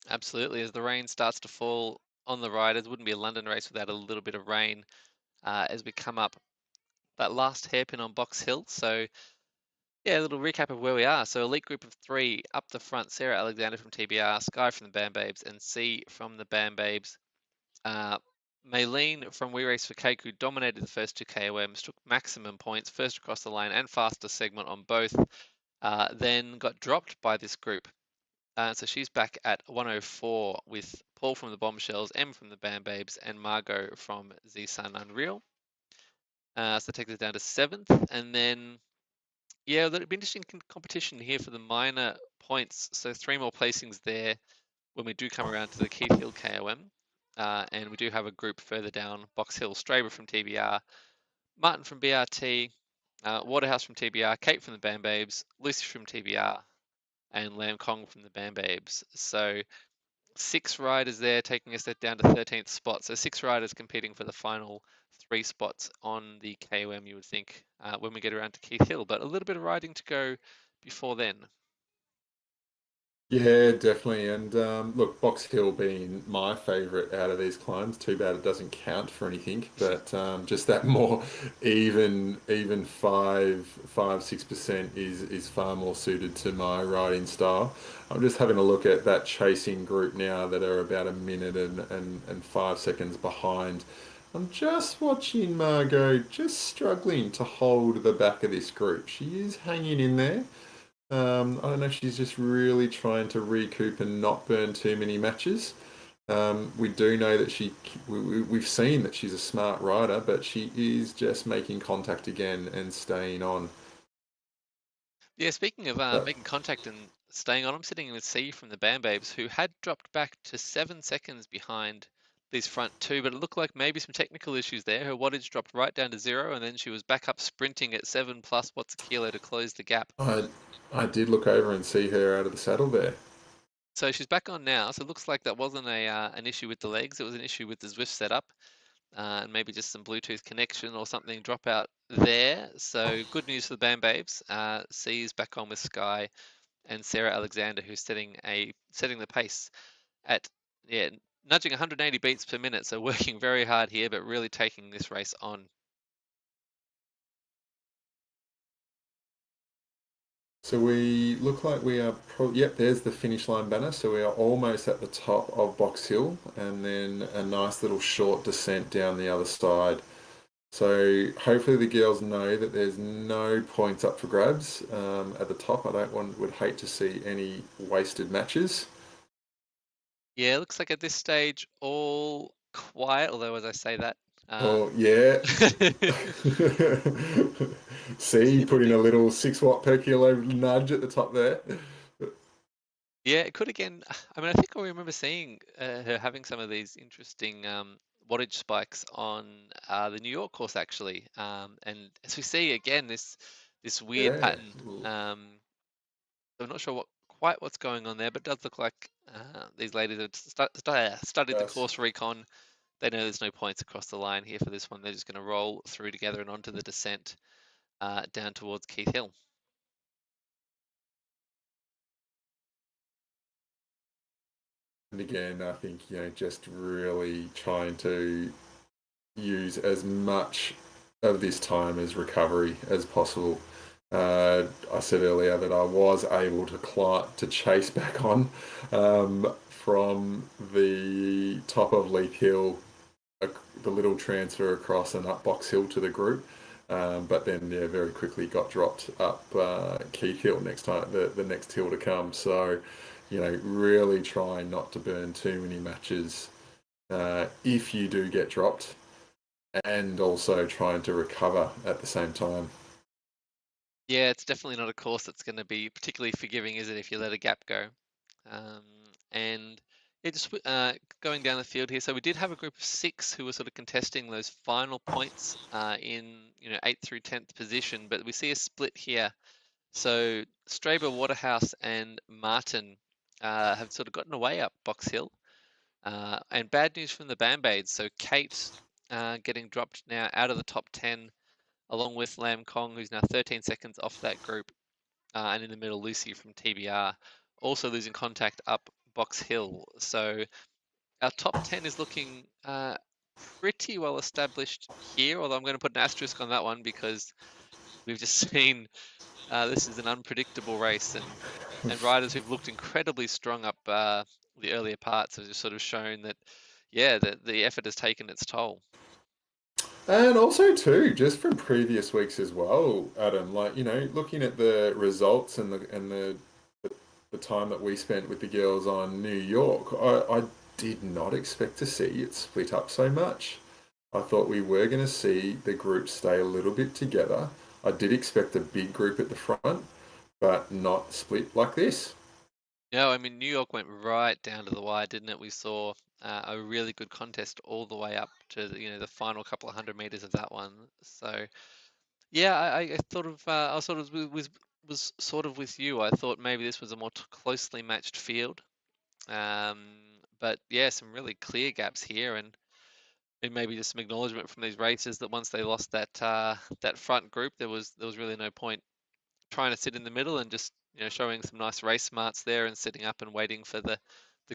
Absolutely, as the rain starts to fall on the riders, wouldn't be a London race without a little bit of rain as we come up that last hairpin on Box Hill. So yeah, a little recap of where we are. So elite group of 3 up the front: Sarah Alexander from TBR, Sky from the Bam Babes, and C from the Bam Babes. Maylene from We Race for Cake, who dominated the first 2 KOMs, took maximum points, first across the lane and fastest segment on both, then got dropped by this group. So she's back at 104 with Paul from the Bombshells, M from the Bam Babes, and Margot from ZSUN Unreal. So that takes us down to 7th. And then, yeah, it'll be interesting competition here for the minor points. So 3 more placings there when we do come around to the Keith Hill KOM. And we do have a group further down: Box Hill, Straber from TBR, Martin from BRT, Waterhouse from TBR, Kate from the Bam Babes, Lucy from TBR, and Lam Kong from the Bam Babes. So 6 riders there, taking us down to 13th spot. So 6 riders competing for the final 3 spots on the KOM, you would think, when we get around to Keith Hill. But a little bit of riding to go before then. Yeah, definitely. And look, Box Hill being my favourite out of these climbs. Too bad it doesn't count for anything. But just that more even 6% is far more suited to my riding style. I'm just having a look at that chasing group now that are about a minute and 5 seconds behind. I'm just watching Margot just struggling to hold the back of this group. She is hanging in there. I don't know if she's just really trying to recoup and not burn too many matches. We do know that we've seen that she's a smart rider, but she is just making contact again and staying on. Yeah, speaking of But making contact and staying on, I'm sitting with C from the Bam Babes, who had dropped back to 7 seconds behind these front 2, but it looked like maybe some technical issues there. Her wattage dropped right down to 0, and then she was back up sprinting at 7 plus watts a kilo to close the gap. I did look over and see her out of the saddle there. So she's back on now. So it looks like that wasn't an issue with the legs. It was an issue with the Zwift setup, and maybe just some Bluetooth connection or something drop out there. So good news for the Bam Babes. C is back on with Sky and Sarah Alexander, who's setting the pace at yeah, nudging 180 beats per minute, so working very hard here, but really taking this race on. So we look like we are, yep, there's the finish line banner. So we are almost at the top of Box Hill, and then a nice little short descent down the other side. So hopefully the girls know that there's no points up for grabs at the top. I don't would hate to see any wasted matches. Yeah, it looks like at this stage all quiet, although as I say that, Oh yeah. See, seem a putting bit. a little 6 watt per kilo nudge at the top there. Yeah, it could again. I mean, I think I remember seeing her having some of these interesting wattage spikes on the New York course actually, and as we see again this weird Yeah. pattern. I'm not sure quite what's going on there, but it does look like these ladies have studied the Yes. course recon. They know there's no points across the line here for this one. They're just going to roll through together and onto the descent down towards Keith Hill. And again, I think, just really trying to use as much of this time as recovery as possible. I said earlier that I was able to chase back on from the top of Leith Hill, the little transfer across and up Box Hill to the group. But then, yeah, very quickly got dropped up Keith Hill next time, the next hill to come. So, really trying not to burn too many matches if you do get dropped, and also trying to recover at the same time. Yeah, it's definitely not a course that's going to be particularly forgiving, is it, if you let a gap go? Um, and yeah, just going down the field here. So we did have a group of 6 who were sort of contesting those final points in 8th through 10th position, but we see a split here. So Straber, Waterhouse, and Martin have sort of gotten away up Box Hill. And bad news from the Band-Aids. So Kate getting dropped now out of the top 10, along with Lam Kong, who's now 13 seconds off that group. And in the middle, Lucy from TBR, also losing contact up Box Hill. So our top 10 is looking pretty well established here, although I'm going to put an asterisk on that one because we've just seen this is an unpredictable race, and riders who've looked incredibly strong up the earlier parts have just sort of shown that, yeah, the effort has taken its toll. And also too, just from previous weeks as well, Adam. Like, looking at the results and the time that we spent with the girls on New York, I did not expect to see it split up so much. I thought we were going to see the group stay a little bit together. I did expect a big group at the front, but not split like this. No, I mean, New York went right down to the wire, didn't it? We saw a really good contest all the way up to the final couple of 100 meters of that one. So yeah, I thought of I was sort of was sort of with you. I thought maybe this was a more closely matched field. Um, but yeah, some really clear gaps here, and maybe just some acknowledgement from these races that once they lost that front group, there was really no point trying to sit in the middle and just showing some nice race smarts there and sitting up and waiting for the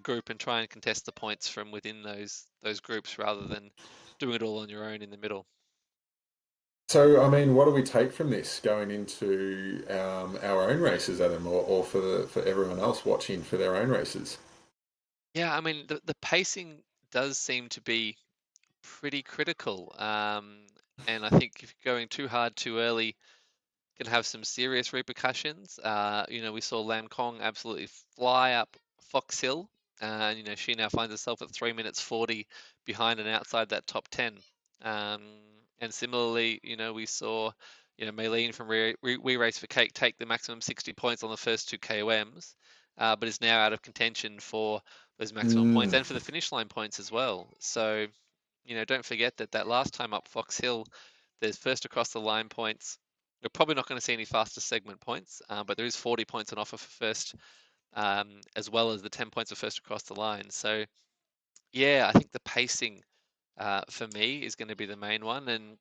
group and try and contest the points from within those groups rather than doing it all on your own in the middle. So, I mean, what do we take from this going into our own races, Adam, or for everyone else watching for their own races? Yeah, I mean the pacing does seem to be pretty critical, and I think if you're going too hard too early can have some serious repercussions. We saw Lam Kong absolutely fly up Fox Hill, and she now finds herself at 3 minutes 40 behind and outside that top 10. Um, and similarly, we saw Maylene from We Race for Cake take the maximum 60 points on the first 2 KOMs, but is now out of contention for those maximum points Mm, and for the finish line points as well. So don't forget that last time up Fox Hill, there's first across the line points. We're probably not going to see any faster segment points, but there is 40 points on offer for first, as well as the 10 points of first across the line. So yeah, I think the pacing for me is going to be the main one, and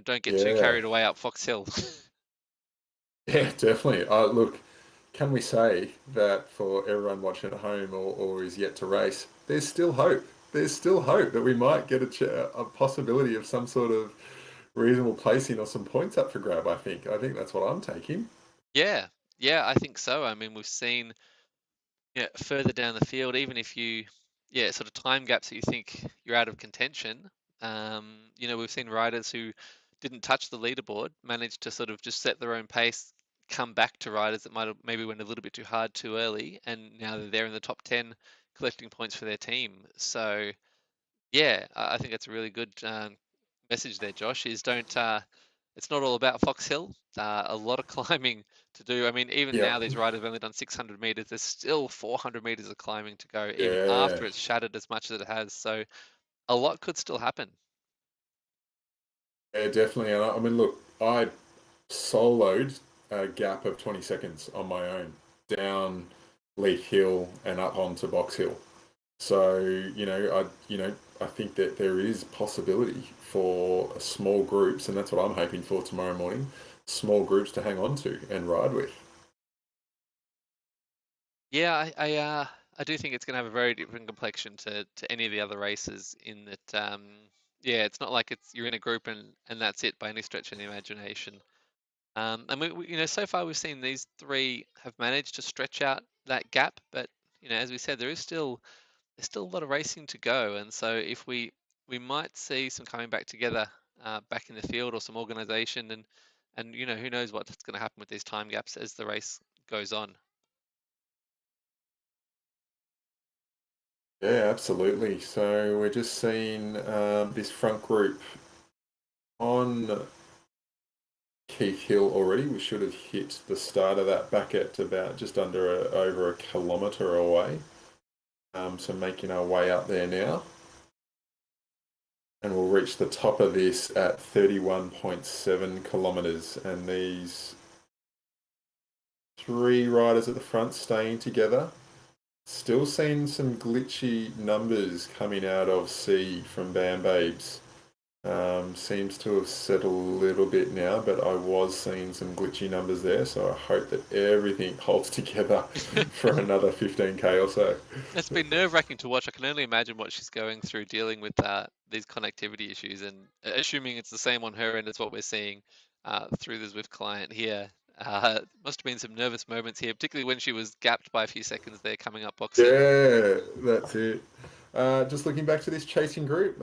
don't get too yeah, carried away up Fox Hill. yeah, definitely. Look, can we say that for everyone watching at home or is yet to race, there's still hope. There's still hope that we might get a possibility of some sort of reasonable placing or some points up for grab. I think that's what I'm taking. Yeah, yeah, I think so. I mean, we've seen, yeah, further down the field, even if you, yeah, sort of time gaps that you think you're out of contention. We've seen riders who didn't touch the leaderboard manage to sort of just set their own pace, come back to riders that might have maybe went a little bit too hard too early, and now they're there in the top 10 collecting points for their team. So yeah, I think that's a really good message there, Josh. Is don't it's not all about Fox Hill. A lot of climbing to do. I mean, even Yeah, now these riders have only done 600 meters. There's still 400 meters of climbing to go, even yeah, after it's shattered as much as it has. So a lot could still happen. yeah, definitely. And I mean, look, I soloed a gap of 20 seconds on my own down Leaf Hill and up onto Box Hill. So I think that there is possibility for small groups, and that's what I'm hoping for tomorrow morning. Small groups to hang on to and ride with. Yeah, I do think it's going to have a very different complexion to any of the other races. In that, yeah, it's not like it's you're in a group and that's it by any stretch of the imagination. And so far we've seen these three have managed to stretch out that gap, but as we said, there's still a lot of racing to go, and so if we might see some coming back together, back in the field, or some organisation, and who knows what's going to happen with these time gaps as the race goes on. Yeah, absolutely. So we're just seeing this front group on Keith Hill already. We should have hit the start of that back at about just over a kilometre away. So making our way up there now. And we'll reach the top of this at 31.7 kilometres. And these three riders at the front staying together. Still seeing some glitchy numbers coming out of C from Bam Babes. Seems to have settled a little bit now, but I was seeing some glitchy numbers there, so I hope that everything holds together for another 15k or so. It's been nerve-wracking to watch. I can only imagine what she's going through dealing with these connectivity issues, and assuming it's the same on her end as what we're seeing through the Zwift client here. Must have been some nervous moments here, particularly when she was gapped by a few seconds there coming up Box Hill. Yeah, that's it. Just looking back to this chasing group,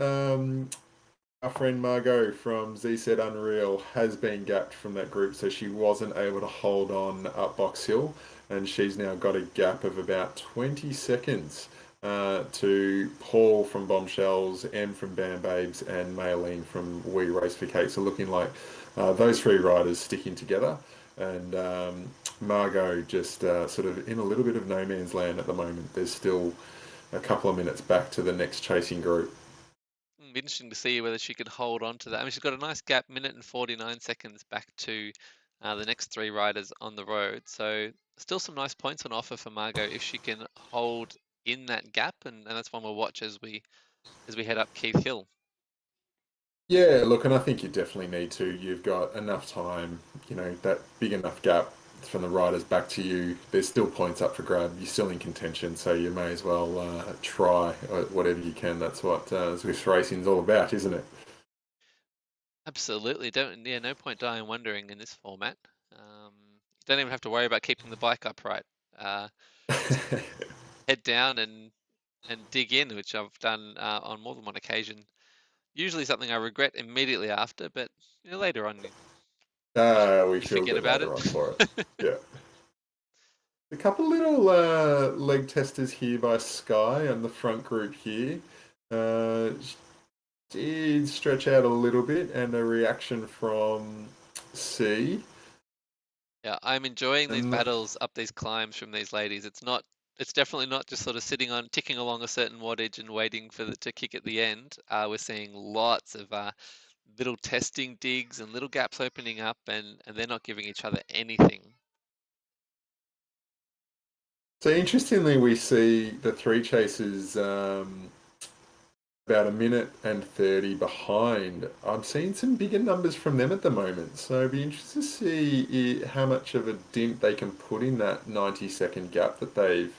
our friend Margot from ZZ Unreal has been gapped from that group, so she wasn't able to hold on up Box Hill, and she's now got a gap of about 20 seconds to Paul from Bombshells, M from Bam Babes, and Maylene from We Race for Kate. So looking like those three riders sticking together, and Margot just sort of in a little bit of no man's land at the moment. There's still a couple of minutes back to the next chasing group. Be interesting to see whether she can hold on to that. I mean, she's got a nice gap, minute and 49 seconds back to the next three riders on the road. So still some nice points on offer for Margot if she can hold in that gap, and that's one we'll watch as we head up Keith Hill. Yeah, look, and I think you definitely need to. You've got enough time, that big enough gap from the riders back to you. There's still points up for grab. You're still in contention, so you may as well try whatever you can. That's what Zwift racing's all about, isn't it? Absolutely. Don't Yeah, no point dying wondering in this format. You don't even have to worry about keeping the bike upright. Uh, just head down and dig in, which I've done on more than one occasion. Usually something I regret immediately after, but later on We you feel forget good about later it. on for it. Yeah. A couple little leg testers here by Sky and the front group here. Did stretch out a little bit, and a reaction from C. Yeah, I'm enjoying these And battles up these climbs from these ladies. It's definitely not just sort of sitting on ticking along a certain wattage and waiting for the to kick at the end. We're seeing lots of little testing digs and little gaps opening up, and they're not giving each other anything. so interestingly, we see the three chasers about a minute and 30 behind. I'm seeing some bigger numbers from them at the moment, so it'd be interesting to see how much of a dent they can put in that 90-second gap that they've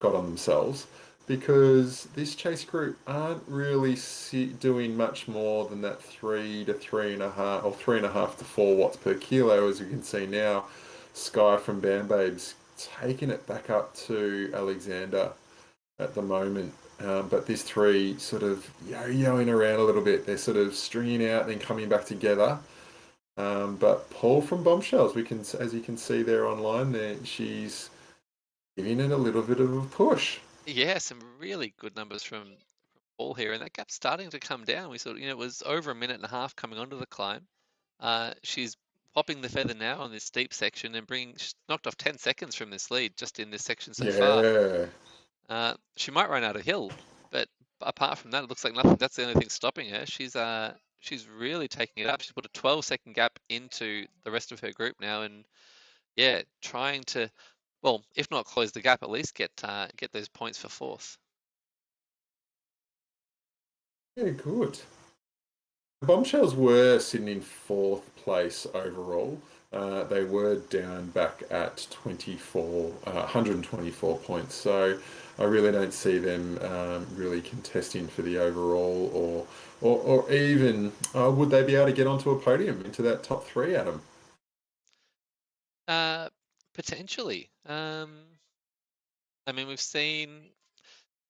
got on themselves. Because this chase group aren't really doing much more than that 3 to 3.5 or 3.5 to 4 watts per kilo, as you can see now. Sky from Bam Babes taking it back up to Alexander at the moment. But these three sort of yo-yoing around a little bit. They're sort of stringing out, then coming back together. But Paul from Bombshells, as you can see there online, there she's giving it a little bit of a push. Yeah, some really good numbers from Paul here, and that gap's starting to come down. We sort of, it was over a minute and a half coming onto the climb. She's popping the feather now on this steep section and she's knocked off 10 seconds from this lead just in this section so far. Yeah, She might run out of hill, but apart from that, it looks like nothing. That's the only thing stopping her. She's really taking it up. She's put a 12-second gap into the rest of her group now, and yeah, trying to, well, if not close the gap, at least get those points for fourth. yeah, good. Bombshells were sitting in fourth place overall. They were down back at 124 points. So I really don't see them really contesting for the overall, or even would they be able to get onto a podium into that top three, Adam? Uh, Potentially. I mean, we've seen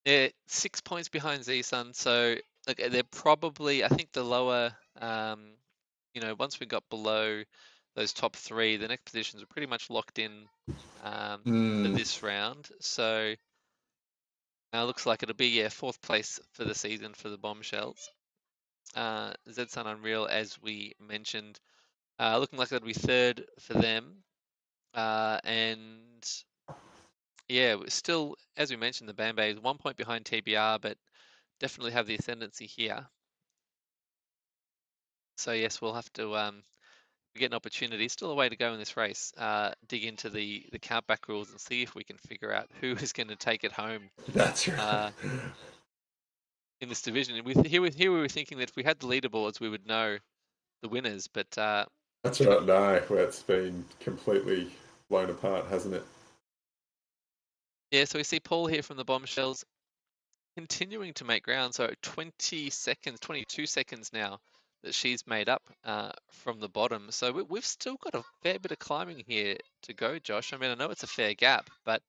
they're 6 points behind ZSUN, so like they're probably, I think the lower, once we got below those top three, the next positions are pretty much locked in for Mm, this round. So looks like it'll be, yeah, fourth place for the season for the Bombshells. ZSUN Unreal, as we mentioned, looking like it'll be third for them. And yeah, we're still, as we mentioned, the Bambay is 1 point behind TBR, but definitely have the ascendancy here. So yes, we'll have to get an opportunity. Still a way to go in this race. Dig into the countback rules and see if we can figure out who is going to take it home that's right. in this division. And here we were thinking that if we had the leaderboards, we would know the winners. But That's right. No, well, it's been completely blown apart, hasn't it? yeah, so we see Paul here from the Bombshells continuing to make ground. So 20 seconds, 22 seconds now that she's made up from the bottom. So we've still got a fair bit of climbing here to go, Josh. I mean, I know it's a fair gap, but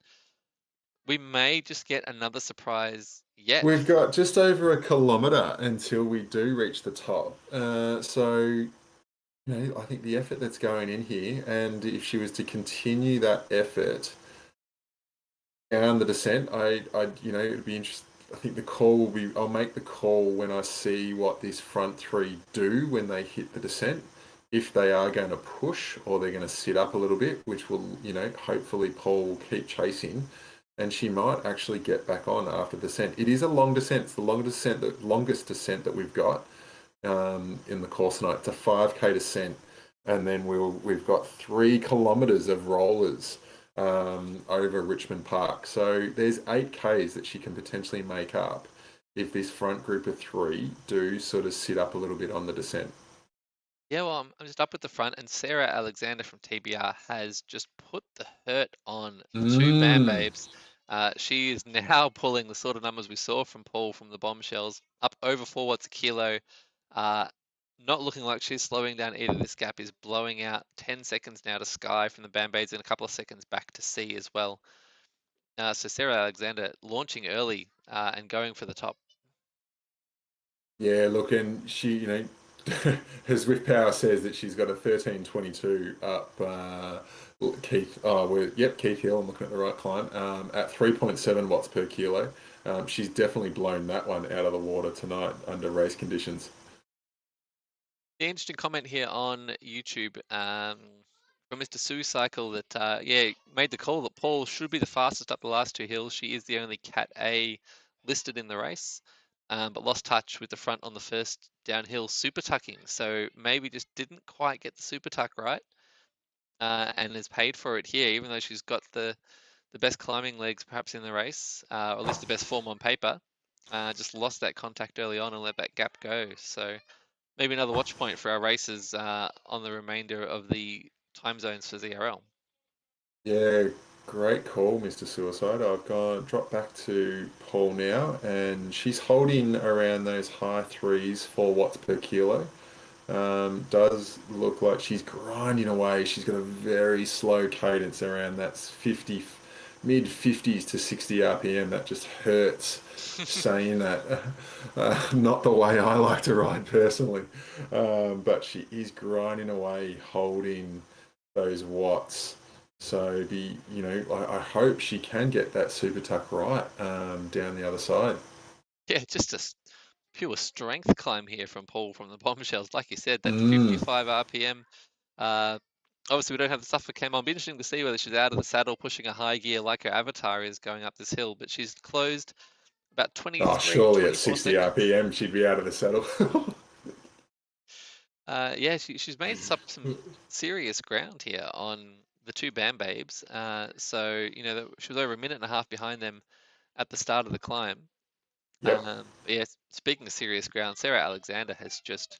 we may just get another surprise yet. We've got just over a kilometre until we do reach the top. I think the effort that's going in here, and if she was to continue that effort down the descent, it'd be interesting. I think the call will be. I'll make the call when I see what these front three do when they hit the descent. If they are going to push or they're going to sit up a little bit, which will, hopefully Paul will keep chasing, and she might actually get back on after the descent. It is a long descent. It's the longest descent that we've got in the course tonight. It's a 5K descent, and then we've got 3 kilometres of rollers over Richmond Park. So there's 8Ks that she can potentially make up if this front group of three do sort of sit up a little bit on the descent. Yeah, well, I'm just up at the front, and Sarah Alexander from TBR has just put the hurt on the two Bam Mm. Babes. She is now pulling the sort of numbers we saw from Paul from the Bombshells, up over 4 watts a kilo. Uh, Not looking like she's slowing down either. This gap is blowing out 10 seconds now to Sky from the Bam Babes and a couple of seconds back to C as well. So Sarah Alexander launching early and going for the top. Yeah, look, and she, her Zwift Power says that she's got a 13:22 up. Keith, Keith Hill. I'm looking at the right climb at 3.7 watts per kilo. She's definitely blown that one out of the water tonight under race conditions. The interesting comment here on YouTube from Mr. Sue Cycle that made the call that Paul should be the fastest up the last two hills. She is the only Cat A listed in the race, but lost touch with the front on the first downhill super tucking. So maybe just didn't quite get the super tuck right, and has paid for it here, even though she's got the best climbing legs perhaps in the race, or at least the best form on paper. Just lost that contact early on and let that gap go. So maybe another watch point for our races on the remainder of the time zones for ZRL. Yeah, great call, Mr. Suicide. I've gone dropped back to Paul now, and she's holding around those high threes, 4 watts per kilo. Does look like she's grinding away. She's got a very slow cadence around that's 50, mid 50s to 60 RPM. That just hurts saying that. Not the way I like to ride personally. But she is grinding away, holding those watts. So I hope she can get that super tuck right down the other side. Yeah, just a pure strength climb here from Paul from the bombshells. Like you said, that Mm. 55 RPM. Uh, Obviously, we don't have the stuff for cam on. Be interesting to see whether she's out of the saddle pushing a high gear like her avatar is going up this hill, but she's closed about Oh, 23, surely at 24 60 seconds. RPM she'd be out of the saddle. Yeah, she's made some serious ground here on the two Bam Babes. So, she was over a minute and a half behind them at the start of the climb. Yep. But yeah, speaking of serious ground, Sarah Alexander has just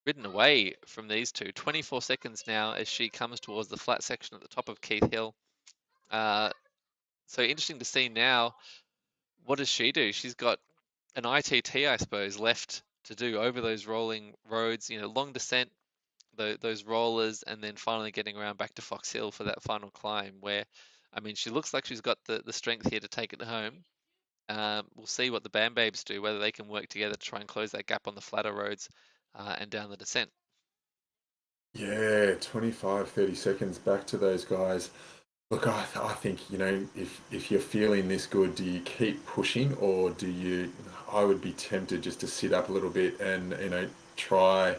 ridden away from these two. 24 seconds now as she comes towards the flat section at the top of Keith Hill. So interesting to see now. What does she do? She's got an ITT, I suppose, left to do over those rolling roads. Long descent, those rollers, and then finally getting around back to Fox Hill for that final climb. Where, I mean, she looks like she's got the strength here to take it home. We'll see what the Bam Babes do, whether they can work together to try and close that gap on the flatter roads and down the descent. Yeah, 25, 30 seconds back to those guys. Look, I think, if you're feeling this good, do you keep pushing or do you, I would be tempted just to sit up a little bit and, try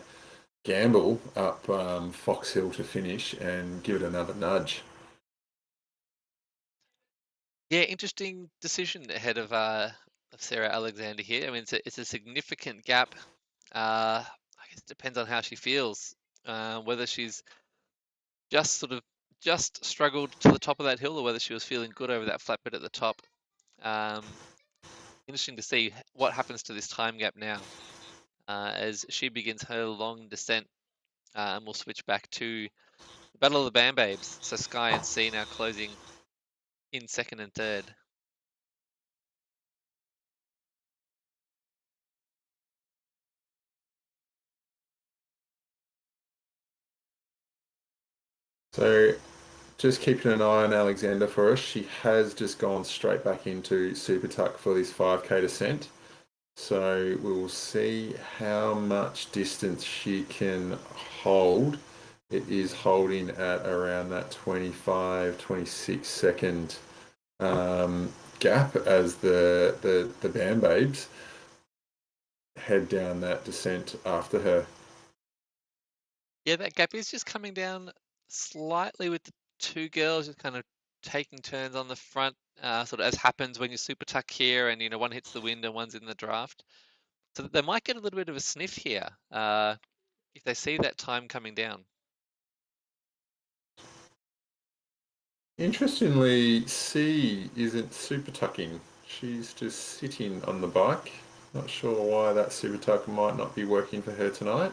gamble up Fox Hill to finish and give it another nudge. Yeah, interesting decision ahead of Sarah Alexander here. I mean, it's a significant gap. I guess it depends on how she feels, whether she's just sort of just struggled to the top of that hill or whether she was feeling good over that flat bit at the top. Um, Interesting to see what happens to this time gap now as she begins her long descent, and we'll switch back to the Battle of the Bam Babes. So Sky and C now closing in second and third. So just keeping an eye on Alexander for us. She has just gone straight back into Super Tuck for this 5K descent. So we'll see how much distance she can hold. It is holding at around that 25, 26 second gap as the Bam Babes head down that descent after her. Yeah, that gap is just coming down slightly with the two girls just kind of taking turns on the front, sort of as happens when you super tuck here and one hits the wind and one's in the draft. So they might get a little bit of a sniff here if they see that time coming down. Interestingly, C isn't super tucking. She's just sitting on the bike. Not sure why that super tuck might not be working for her tonight.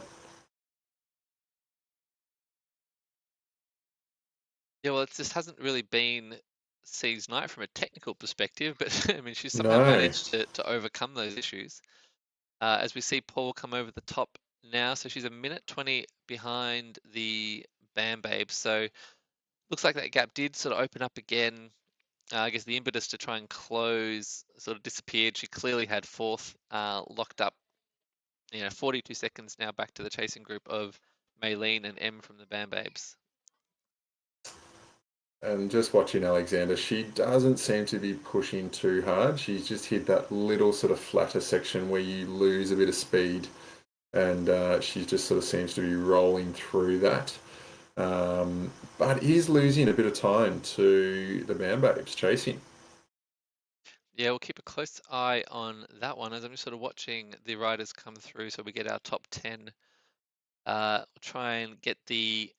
Yeah, well, it just hasn't really been C's night from a technical perspective, but I mean, she's somehow No. managed to overcome those issues. As we see Paul come over the top now, so she's a minute 20 behind the Bam Babe. So looks like that gap did sort of open up again. I guess the impetus to try and close sort of disappeared. She clearly had fourth locked up. 42 seconds now back to the chasing group of Maylene and M from the Bam Babes. And just watching Alexander, she doesn't seem to be pushing too hard. She's just hit that little sort of flatter section where you lose a bit of speed, and she just sort of seems to be rolling through that. But is losing a bit of time to the Bam Babes chasing. Yeah, we'll keep a close eye on that one as I'm just sort of watching the riders come through so we get our top 10. We'll try and get the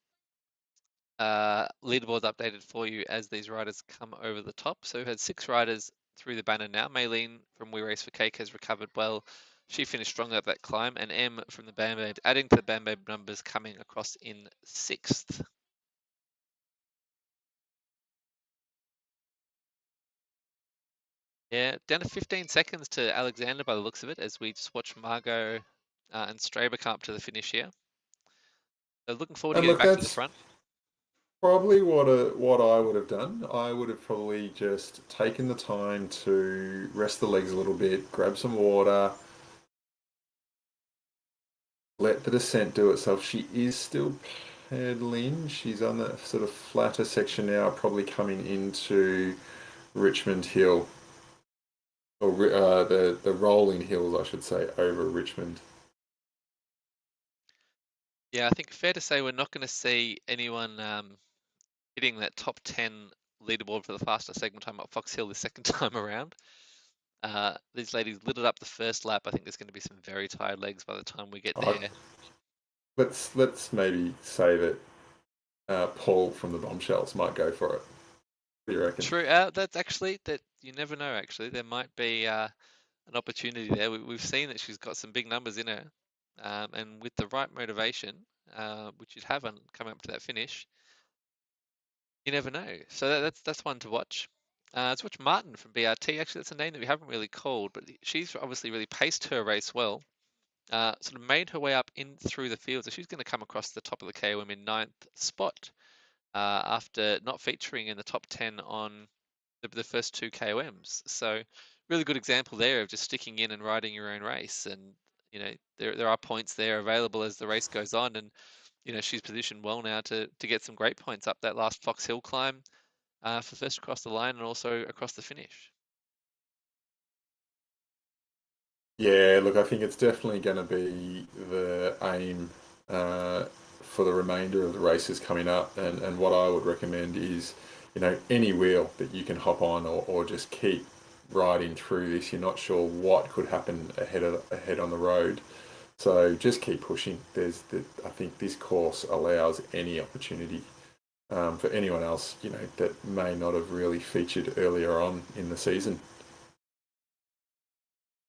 leaderboards updated for you as these riders come over the top. So we've had 6 riders through the banner now. Maylene from We Race for Cake has recovered well. She finished strong up that climb, and M from the Band-Babe, adding to the Band-Babe numbers, coming across in 6th. Yeah, down to 15 seconds to Alexander by the looks of it, as we just watch Margot and Straber come up to the finish here. So looking forward to And getting look, back to the that's front. probably what I would have done. I would have probably just taken the time to rest the legs a little bit, grab some water, let the descent do itself. She is still pedaling. She's on the sort of flatter section now, probably coming into Richmond Hill, or the rolling hills, I should say, over Richmond. Yeah, I think fair to say we're not going to see anyone hitting that top 10 leaderboard for the fastest segment time at Fox Hill the second time around. These ladies lit it up the first lap. I think there's going to be some very tired legs by the time we get I, there. let's maybe say that Paul from the Bombshells might go for it. What do you reckon? True. That's actually that you never know. Actually, there might be an opportunity there. We've seen that she's got some big numbers in her, and with the right motivation, which you'd have on coming up to that finish, you never know. So that's one to watch. Let's watch Martin from BRT. Actually, that's a name that we haven't really called, but she's obviously really paced her race well. Sort of made her way up in through the field. So she's going to come across the top of the KOM in 9th spot after not featuring in the top 10 on the first 2 KOMs. So really good example there of just sticking in and riding your own race. And there are points there available as the race goes on, and she's positioned well now to get some great points up that last Fox Hill climb for first across the line and also across the finish. Yeah, look, I think it's definitely going to be the aim for the remainder of the races coming up. And what I would recommend is, any wheel that you can hop on or just keep riding through this. You're not sure what could happen ahead on the road. So just keep pushing. I think this course allows any opportunity for anyone else, that may not have really featured earlier on in the season.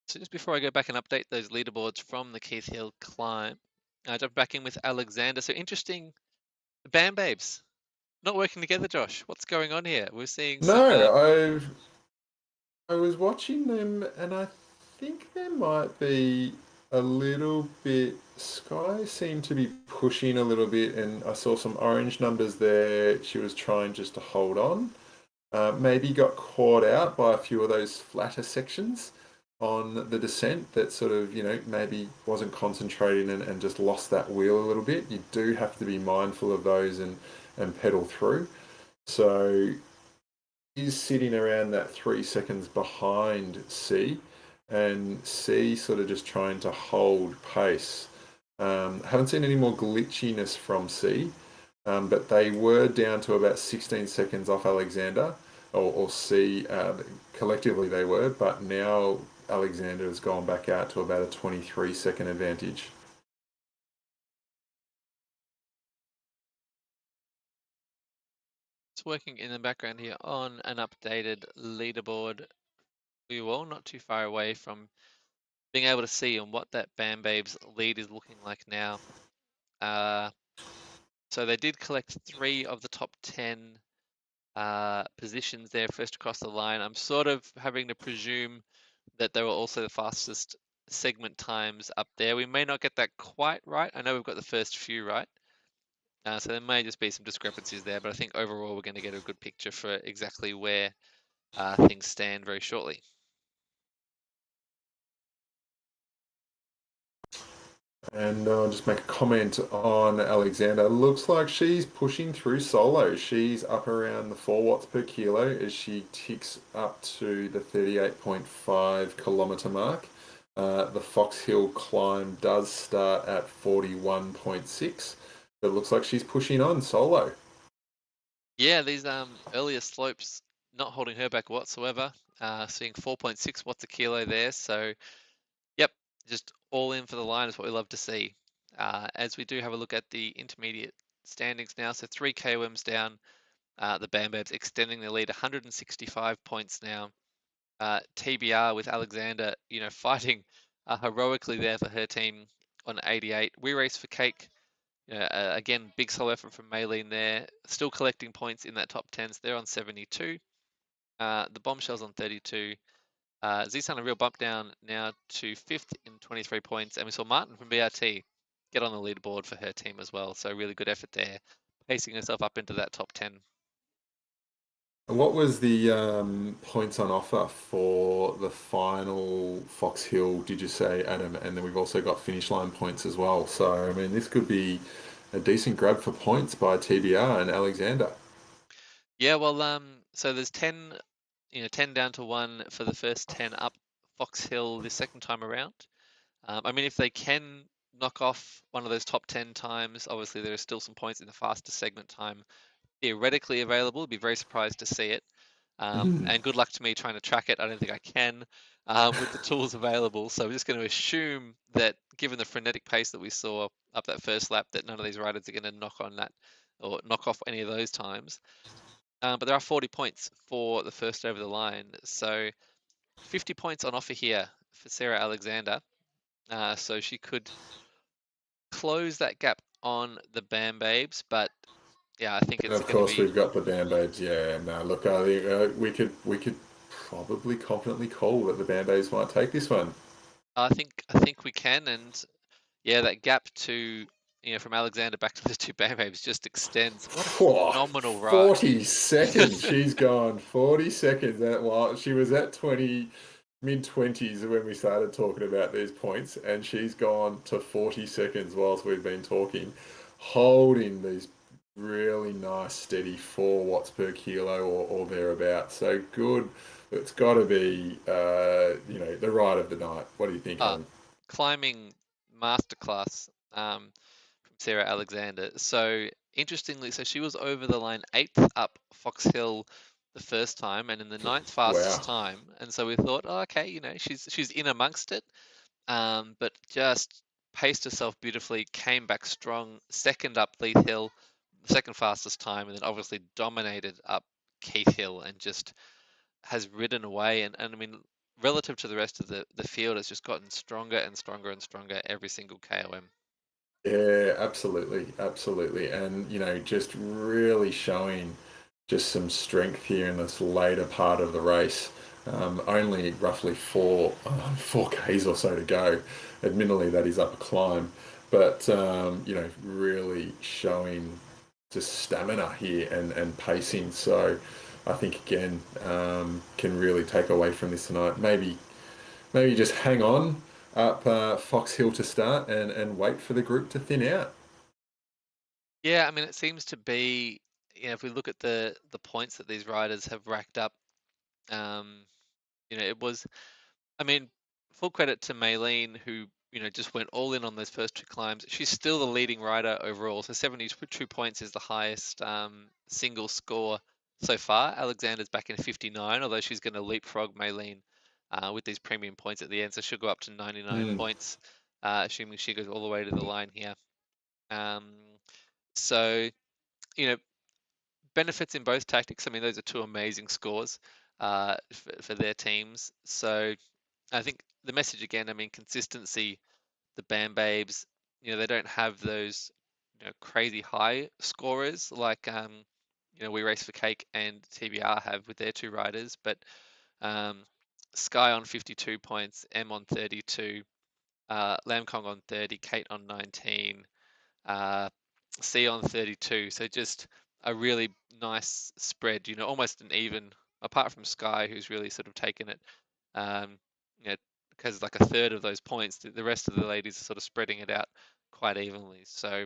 So just before I go back and update those leaderboards from the Keith Hill climb, I jump back in with Alexander. So interesting, the Bam Babes not working together, Josh. What's going on here? We're seeing some. No, I was watching them, and I think there might be a little bit. Sky seemed to be pushing a little bit, and I saw some orange numbers there. She was trying just to hold on. Maybe got caught out by a few of those flatter sections on the descent that sort of, maybe wasn't concentrating and just lost that wheel a little bit. You do have to be mindful of those and pedal through. So is sitting around that 3 seconds behind C, and C sort of just trying to hold pace. Haven't seen any more glitchiness from C, but they were down to about 16 seconds off Alexander, or C, collectively they were, but now Alexander has gone back out to about a 23-second advantage. It's working in the background here on an updated leaderboard for you all, not too far away from being able to see on what that Bam Babes lead is looking like now. So they did collect 3 of the top 10 positions there first across the line. I'm sort of having to presume that they were also the fastest segment times up there. We may not get that quite right. I know we've got the first few right. So there may just be some discrepancies there, but I think overall we're going to get a good picture for exactly where things stand very shortly. And I'll just make a comment on Alexander. Looks like she's pushing through solo. She's up around the 4 watts per kilo as she ticks up to the 38.5 kilometre mark. The Fox Hill climb does start at 41.6, but it looks like she's pushing on solo. Yeah, these earlier slopes not holding her back whatsoever. Seeing 4.6 watts a kilo there. So, yep, just all in for the line is what we love to see. As we do have a look at the intermediate standings now, so 3 KOMs down, the Bam Babes extending their lead 165 points now TBR with Alexander, fighting heroically there for her team on 88. We Race for Cake, again, big solo effort from Maylene there, still collecting points in that top 10s. They're on 72. The Bombshells on 32. ZSUN a real bump down now to 5th in 23 points. And we saw Martin from BRT get on the leaderboard for her team as well. So really good effort there, pacing herself up into that top 10. And what was the points on offer for the final Fox Hill, did you say, Adam? And then we've also got finish line points as well. So, I mean, this could be a decent grab for points by TBR and Alexander. Yeah, well, so there's 10, 10 down to 1 for the first 10 up Fox Hill this second time around. I mean, if they can knock off one of those top 10 times, obviously there are still some points in the fastest segment time theoretically available. I'd be very surprised to see it. And good luck to me trying to track it. I don't think I can with the tools available. So I'm just going to assume that given the frenetic pace that we saw up that first lap, that none of these riders are going to knock on that or knock off any of those times. But there are 40 points for the first over the line. So 50 points on offer here for Sarah Alexander. So she could close that gap on the Bam Babes, but yeah, I think And it's of going to course, be. we've got the Band Babes. Yeah, no, look, I think we could probably confidently call that the Band Babes might take this one. I think we can, and yeah, that gap to from Alexander back to the two Bam Babes just extends. What a Whoa, phenomenal ride! 40 seconds. She's gone 40 seconds. That while she was at 20, mid 20s when we started talking about these points, and she's gone to 40 seconds whilst we've been talking, holding these really nice, steady 4 watts per kilo or thereabouts. So good. It's got to be, the ride of the night. What do you think, uh, Adam? Climbing masterclass from Sarah Alexander. So interestingly, so she was over the line 8th up Fox Hill the first time, and in the ninth Wow. fastest time. And so we thought, oh, okay, she's in amongst it. But just paced herself beautifully, came back strong, second up Leith Hill, second fastest time, and then obviously dominated up Keith Hill and just has ridden away. And I mean, relative to the rest of the field, has just gotten stronger and stronger and stronger every single KOM. Yeah, absolutely, absolutely, and just really showing just some strength here in this later part of the race. Only roughly 4Ks or so to go. Admittedly, that is up a climb, but really showing just stamina here and pacing. So I think again can really take away from this tonight. Maybe just hang on up Fox Hill to start and wait for the group to thin out. Yeah, I mean, it seems to be, if we look at the points that these riders have racked up, um, it was. I mean, full credit to Maylene, who just went all in on those first two climbs. She's still the leading rider overall, so 72 points is the highest single score so far. Alexander's back in 59, although she's going to leapfrog Maylene with these premium points at the end, so she'll go up to 99 Mm. points, assuming she goes all the way to the line here. Um, so you know, benefits in both tactics. I mean, those are two amazing scores for their teams. So I think the message again, I mean, consistency. The Bam Babes, they don't have those, crazy high scorers like, We Race for Cake and TBR have with their two riders, but um, Sky on 52 points, M on 32, Lam Kong on 30, Kate on 19, uh, C on 32. So just a really nice spread, almost an even, apart from Sky, who's really sort of taken it, um, you know, because like a third of those points, the rest of the ladies are sort of spreading it out quite evenly. So,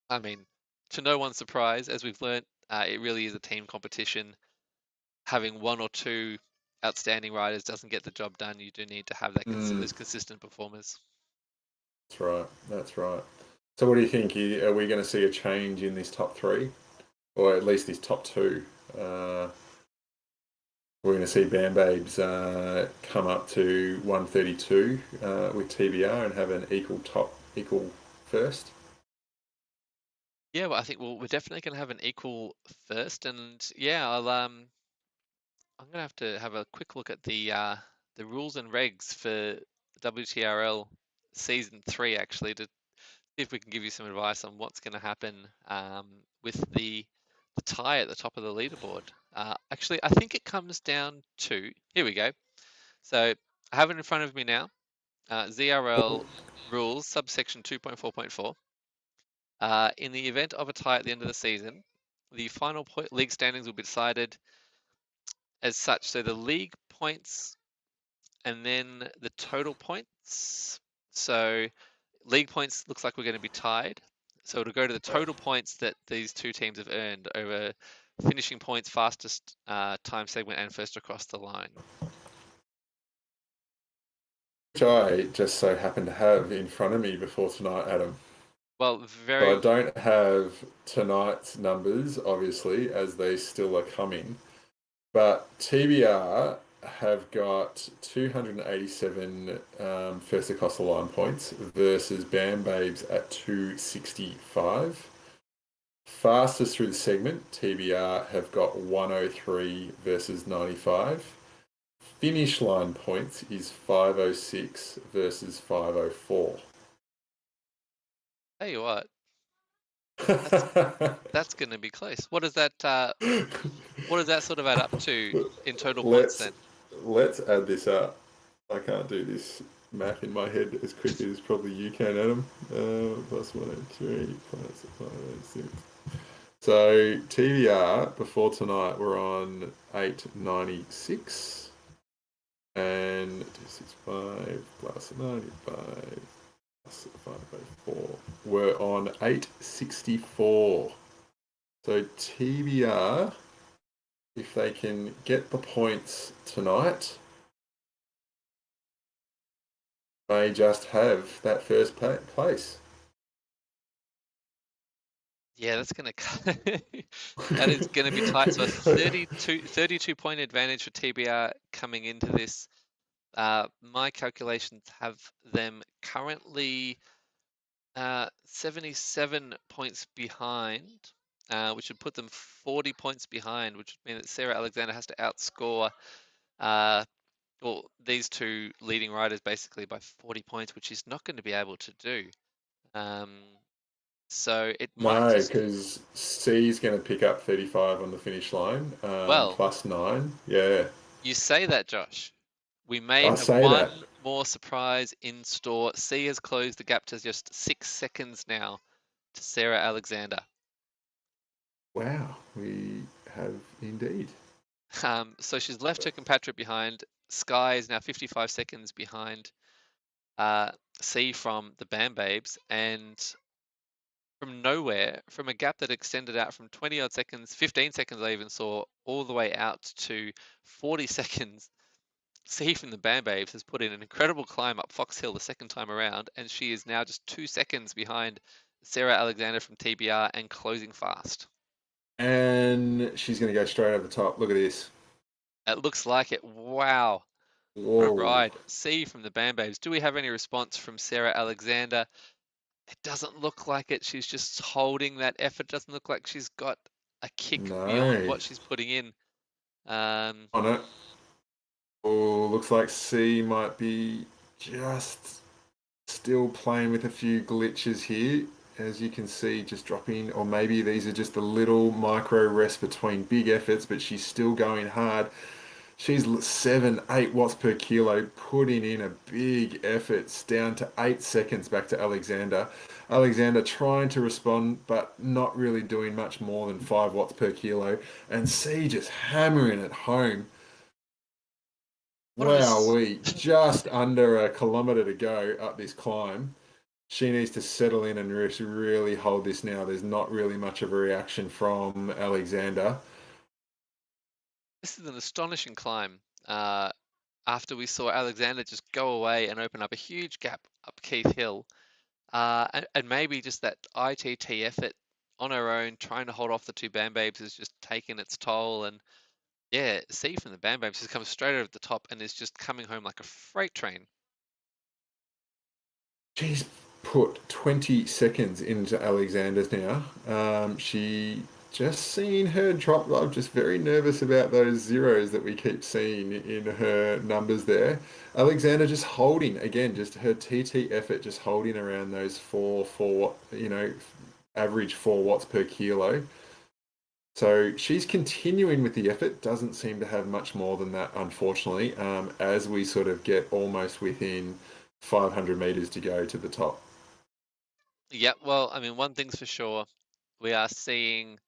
I mean, to no one's surprise, as we've learnt, it really is a team competition. Having one or two outstanding riders doesn't get the job done. You do need to have that Mm, those consistent performers. that's right. That's right. So, what do you think? Are we going to see a change in this top three, or at least this top two? We're going to see Bam Babes come up to 132 with TBR and have an equal first. Yeah, well, I think we're definitely going to have an equal first, and yeah, I'm gonna have a quick look at the rules and regs for WTRL season 3 actually to see if we can give you some advice on what's going to happen with the tie at the top of the leaderboard. Actually, I think it comes down to, here we go. So I have it in front of me now. ZRL rules, subsection 2.4.4. In the event of a tie at the end of the season, the final league standings will be decided as such. So the league points and then the total points. So league points looks like we're going to be tied. So it'll go to the total points that these two teams have earned over finishing points, fastest time segment, and first across the line. Which I just so happen to have in front of me before tonight, Adam. Well, So I don't have tonight's numbers, obviously, as they still are coming. But TBR have got 287 first across the line points versus Bam Babes at 265. Fastest through the segment, TBR have got 103 versus 95. Finish line points is 506 versus 504. tell you what, that's going to be close. What does that sort of add up to in total points then? Let's add this up. I can't do this math in my head as quickly as probably you can, Adam. Plus 103 plus 506. So TVR before tonight we're on 896 and 265 plus 95 plus 504. We're on 864. So TBR, if they can get the points tonight, they just have that first place. Yeah, that's going to that is going to be tight. So a 32 point advantage for TBR coming into this. My calculations have them currently 77 points behind, which would put them 40 points behind, which would mean that Sarah Alexander has to outscore these two leading riders basically by 40 points, which she's not going to be able to do. So it might No, because C's going to pick up 35 on the finish line, well, plus 9. Yeah. You say that, Josh. We may I have say one that. more surprise in store. C has closed the gap to just 6 seconds now to Sarah Alexander. Wow, we have indeed. So she's left her compatriot behind. Sky is now 55 seconds behind C from the Bam Babes, and from nowhere, from a gap that extended out from 20 odd seconds, 15 seconds I even saw, all the way out to 40 seconds. C from the Bam Babes has put in an incredible climb up Fox Hill the second time around, and she is now just 2 seconds behind Sarah Alexander from TBR and closing fast. And she's going to go straight over the top. Look at this. It looks like it. Wow. What a Whoa. ride. C from the Bam Babes. Do we have any response from Sarah Alexander? It doesn't look like it. She's just holding that effort. Doesn't look like she's got a kick beyond what she's putting in. On it. Oh, looks like C might be just still playing with a few glitches here. As you can see, just dropping, or maybe these are just a little micro rest between big efforts, but she's still going hard. She's 7-8 watts per kilo, putting in a big efforts down to 8 seconds back to Alexander. Alexander trying to respond, but not really doing much more than 5 watts per kilo. And C just hammering it home. Wowee, just under a kilometre to go up this climb. She needs to settle in and really hold this now. There's not really much of a reaction from Alexander. This is an astonishing climb. After we saw Alexander just go away and open up a huge gap up Keith Hill, and maybe just that ITT effort on her own, trying to hold off the two Bam Babes, has just taken its toll. And yeah, C from the Bam Babes has come straight over the top and is just coming home like a freight train. She's put 20 seconds into Alexander's now. She just seeing her drop. I'm just very nervous about those zeros that we keep seeing in her numbers there. Alexander just holding again, just her TT effort, just holding around those average 4 watts per kilo. So she's continuing with the effort, doesn't seem to have much more than that, unfortunately, as we sort of get almost within 500 meters to go to the top. Yeah, well, I mean, one thing's for sure, we are seeing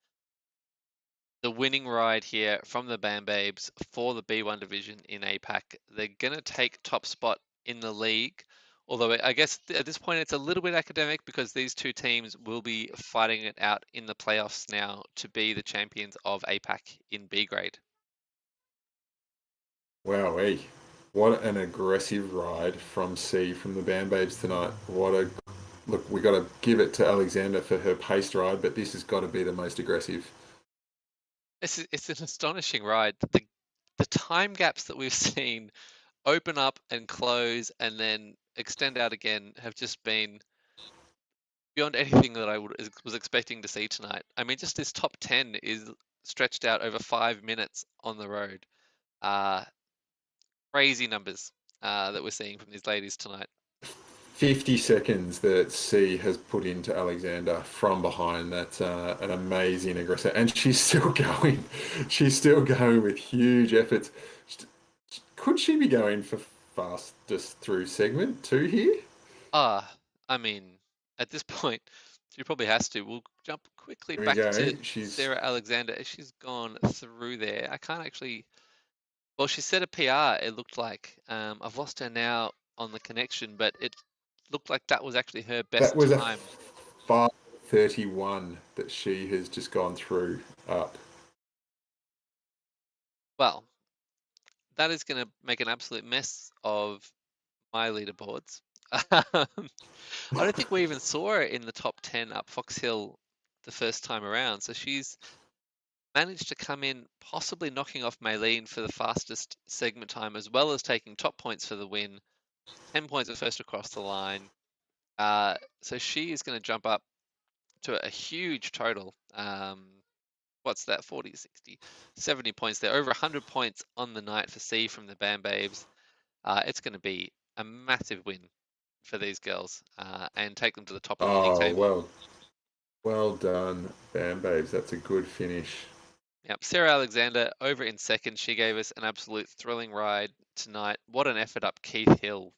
the winning ride here from the Bam Babes for the B1 division in APAC. They're going to take top spot in the league, although I guess at this point it's a little bit academic because these two teams will be fighting it out in the playoffs now to be the champions of APAC in B grade. Wowee. What an aggressive ride from C from the Band Babes tonight. What a look, we got to give it to Alexander for her paced ride, but this has got to be the most aggressive. It's an astonishing ride. The time gaps that we've seen open up and close and then extend out again have just been beyond anything that was expecting to see tonight. I mean, just this top 10 is stretched out over 5 minutes on the road. Uh, Crazy numbers that we're seeing from these ladies tonight. 50 seconds that C has put into Alexander from behind. That's an amazing aggressor. And she's still going. She's still going with huge efforts. Could she be going for fastest through segment 2 here? I mean, at this point, she probably has to. We'll jump quickly Here we back go. to She's Sarah Alexander. She's gone through there. I can't actually. Well, she set a PR, it looked like. I've lost her now on the connection, but it looked like that was actually her that best was a time. 5:31 that she has just gone through up. Well, that is going to make an absolute mess of my leaderboards. I don't think we even saw her in the top 10 up Fox Hill the first time around. So she's managed to come in, possibly knocking off Maylene for the fastest segment time, as well as taking top points for the win. 10 points at first across the line. So she is going to jump up to a huge total. What's that? 40, 60, 70 points there. Over 100 points on the night for C from the Bam Babes. It's going to be a massive win for these girls and take them to the top of the league Oh, table. well done, Bam Babes. That's a good finish. Yep, Sarah Alexander over in second. She gave us an absolute thrilling ride tonight. What an effort up Keith Hill.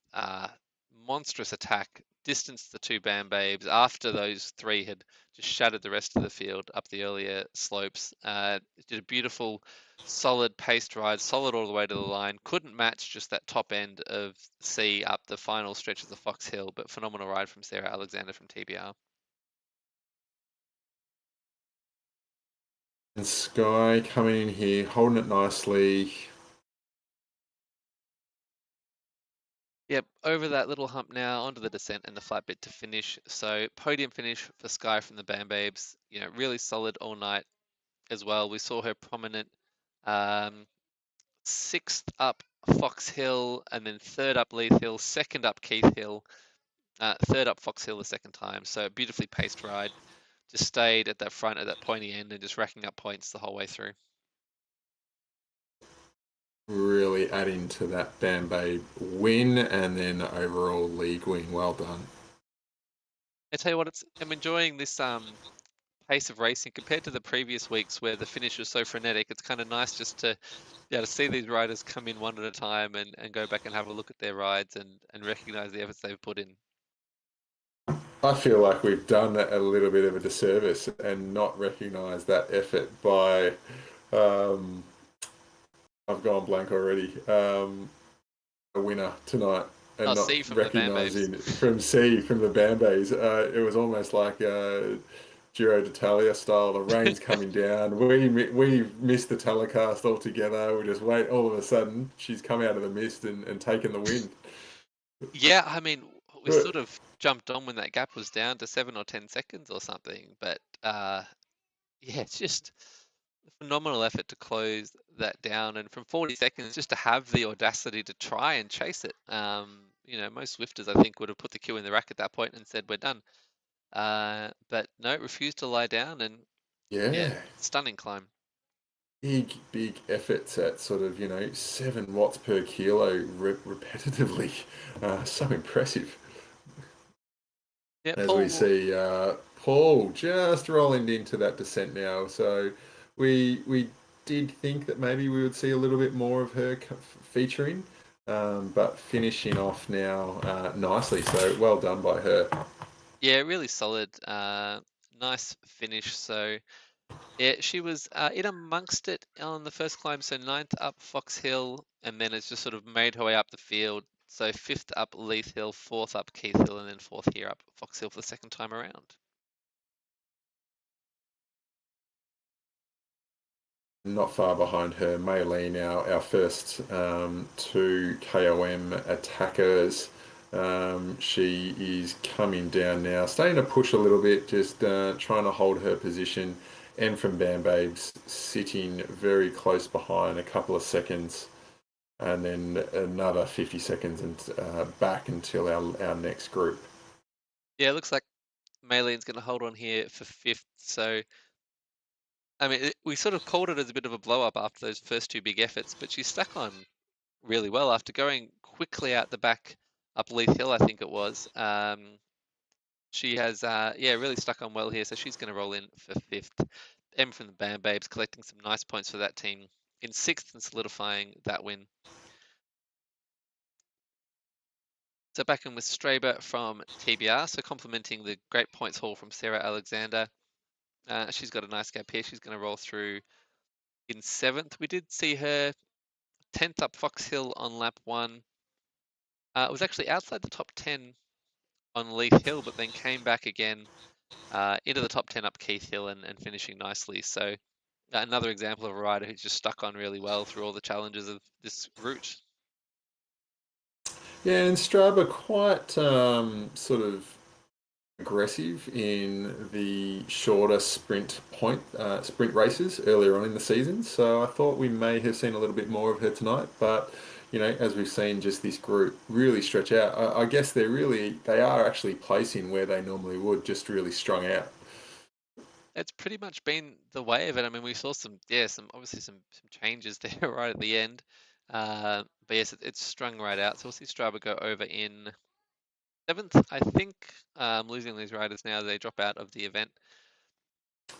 Monstrous attack, distanced the two Bam Babes after those three had just shattered the rest of the field up the earlier slopes. Did a beautiful, solid paced ride, solid all the way to the line. Couldn't match just that top end of C up the final stretch of the Fox Hill, but phenomenal ride from Sarah Alexander from TBR. And Sky coming in here, holding it nicely. Yep, over that little hump now, onto the descent and the flat bit to finish. So podium finish for Sky from the Bam Babes. You know, really solid all night as well. We saw her prominent sixth up Fox Hill, and then third up Leith Hill, second up Keith Hill, third up Fox Hill the second time. So a beautifully paced ride. Just stayed at that front at that pointy end and just racking up points the whole way through. Really adding to that Bam Babe win and then overall league win. Well done. I tell you what, I'm enjoying this pace of racing compared to the previous weeks where the finish was so frenetic. It's kind of nice just to see these riders come in one at a time and go back and have a look at their rides and recognize the efforts they've put in. I feel like we've done a little bit of a disservice and not recognised that effort by. I've gone blank already. A winner tonight and Oh, not C from the Bam Babes. recognising from C from the Bambays. It was almost like Giro d'Italia style. The rain's coming down. We missed the telecast altogether. We just wait. All of a sudden, she's come out of the mist and taken the win. Yeah, I mean, we But sort of jumped on when that gap was down to 7 or 10 seconds or something. But yeah, it's just a phenomenal effort to close that down. And from 40 seconds, just to have the audacity to try and chase it. Most Swifters, I think, would have put the cue in the rack at that point and said, we're done. But no, refused to lie down and Yeah, Yeah, stunning climb. big efforts at sort of 7 watts per kilo repetitively. So impressive. Yeah, As we Paul. see Paul just rolling into that descent now. So we did think that maybe we would see a little bit more of her featuring, but finishing off now nicely. So well done by her. Yeah, really solid. Nice finish. So yeah, she was in amongst it on the first climb. So ninth up Fox Hill, and then it's just sort of made her way up the field. So fifth up Leith Hill, fourth up Keith Hill, and then fourth here up Fox Hill for the second time around. Not far behind her, Maylene, our first two KOM attackers. She is coming down now, starting to push a little bit, just trying to hold her position. And from Bam Babes sitting very close behind, a couple of seconds, and then another 50 seconds and back until our next group. Yeah, it looks like Maylene's going to hold on here for fifth. So I mean, we sort of called it as a bit of a blow up after those first two big efforts, but she stuck on really well after going quickly out the back up Leith Hill, I think it was. She has, yeah, really stuck on well here, so she's going to roll in for fifth. M from the Bam Babes collecting some nice points for that team in sixth and solidifying that win. So back in with Straber from TBR, so complementing the great points haul from Sarah Alexander. She's got a nice gap here. She's going to roll through in seventh. We did see her 10th up Fox Hill on lap one. It was actually outside the top 10 on Leith Hill, but then came back again into the top 10 up Keith Hill and finishing nicely. So another example of a rider who's just stuck on really well through all the challenges of this route. Yeah, and Straba quite sort of aggressive in the shorter sprint races earlier on in the season. So I thought we may have seen a little bit more of her tonight, but as we've seen, just this group really stretch out. I guess they are actually placing where they normally would, just really strung out. It's pretty much been the way of it. I mean, we saw some obviously some changes there right at the end. But yes, it's strung right out. So we'll see Strava go over in seventh, I think. Losing these riders now, they drop out of the event.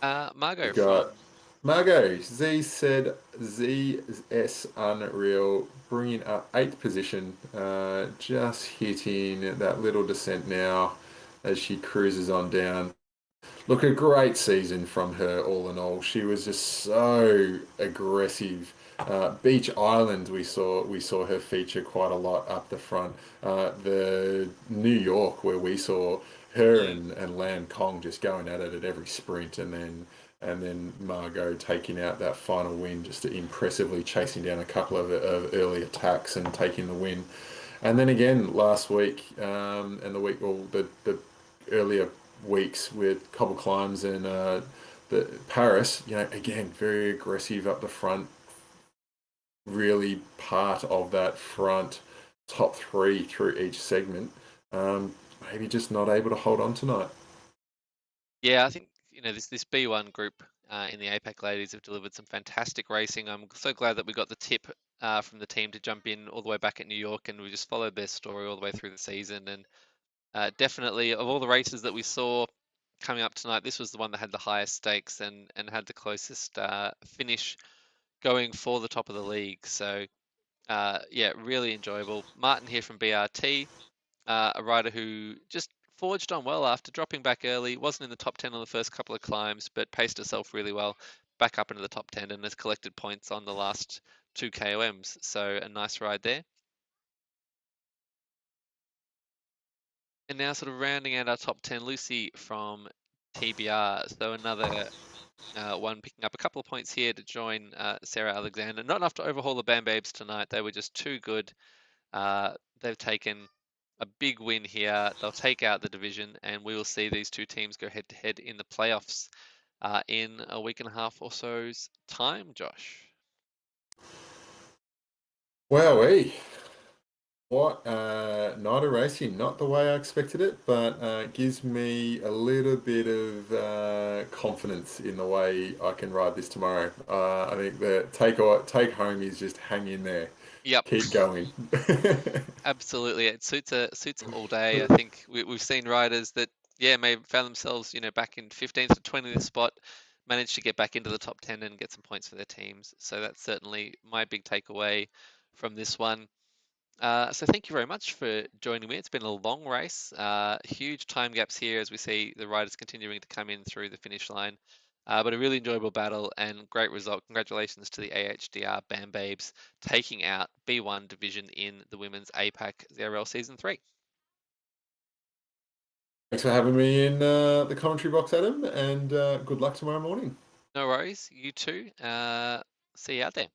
Margot We've got from Margot, ZS Unreal, bringing up 8th position, just hitting that little descent now as she cruises on down. Look, a great season from her, all in all. She was just so aggressive. Beach Island, we saw her feature quite a lot up the front. The New York, where we saw her mm, and Lan Kong just going at it at every sprint, and then Margot taking out that final win, just impressively chasing down a couple of early attacks and taking the win. And then again last week and the week, well, the earlier weeks with Cobble Climbs and the Paris, again very aggressive up the front, really part of that front top three through each segment. Maybe just not able to hold on tonight. yeah, I think this B1 group in the APAC ladies have delivered some fantastic racing. I'm so glad that we got the tip from the team to jump in all the way back at New York, and we just followed their story all the way through the season. And definitely, of all the races that we saw coming up tonight, this was the one that had the highest stakes and had the closest finish going for the top of the league. So yeah, really enjoyable. Martin here from BRT, a rider who just forged on well after dropping back early. Wasn't in the top 10 on the first couple of climbs, but paced herself really well back up into the top 10 and has collected points on the last two KOMs. So a nice ride there. And now sort of rounding out our top 10, Lucy from TBR. So another one picking up a couple of points here to join Sarah Alexander. Not enough to overhaul the Bam Babes tonight. They were just too good. They've taken a big win here. They'll take out the division, and we will see these two teams go head to head in the playoffs in a week and a half or so's time, Josh. Wowee! What night of racing, not the way I expected it, but gives me a little bit of confidence in the way I can ride this tomorrow. I think the take home is just hang in there, Yep. keep going. Absolutely, it suits it all day. I think we've seen riders that, yeah, may have found themselves, back in 15th to 20th spot, managed to get back into the top 10 and get some points for their teams. So that's certainly my big takeaway from this one. So thank you very much for joining me. It's been a long race, huge time gaps here as we see the riders continuing to come in through the finish line. But a really enjoyable battle and great result. Congratulations to the AHDR Bam Babes taking out B1 division in the women's APAC ZRL Season 3. Thanks for having me in the commentary box, Adam, and good luck tomorrow morning. No worries, you too. See you out there.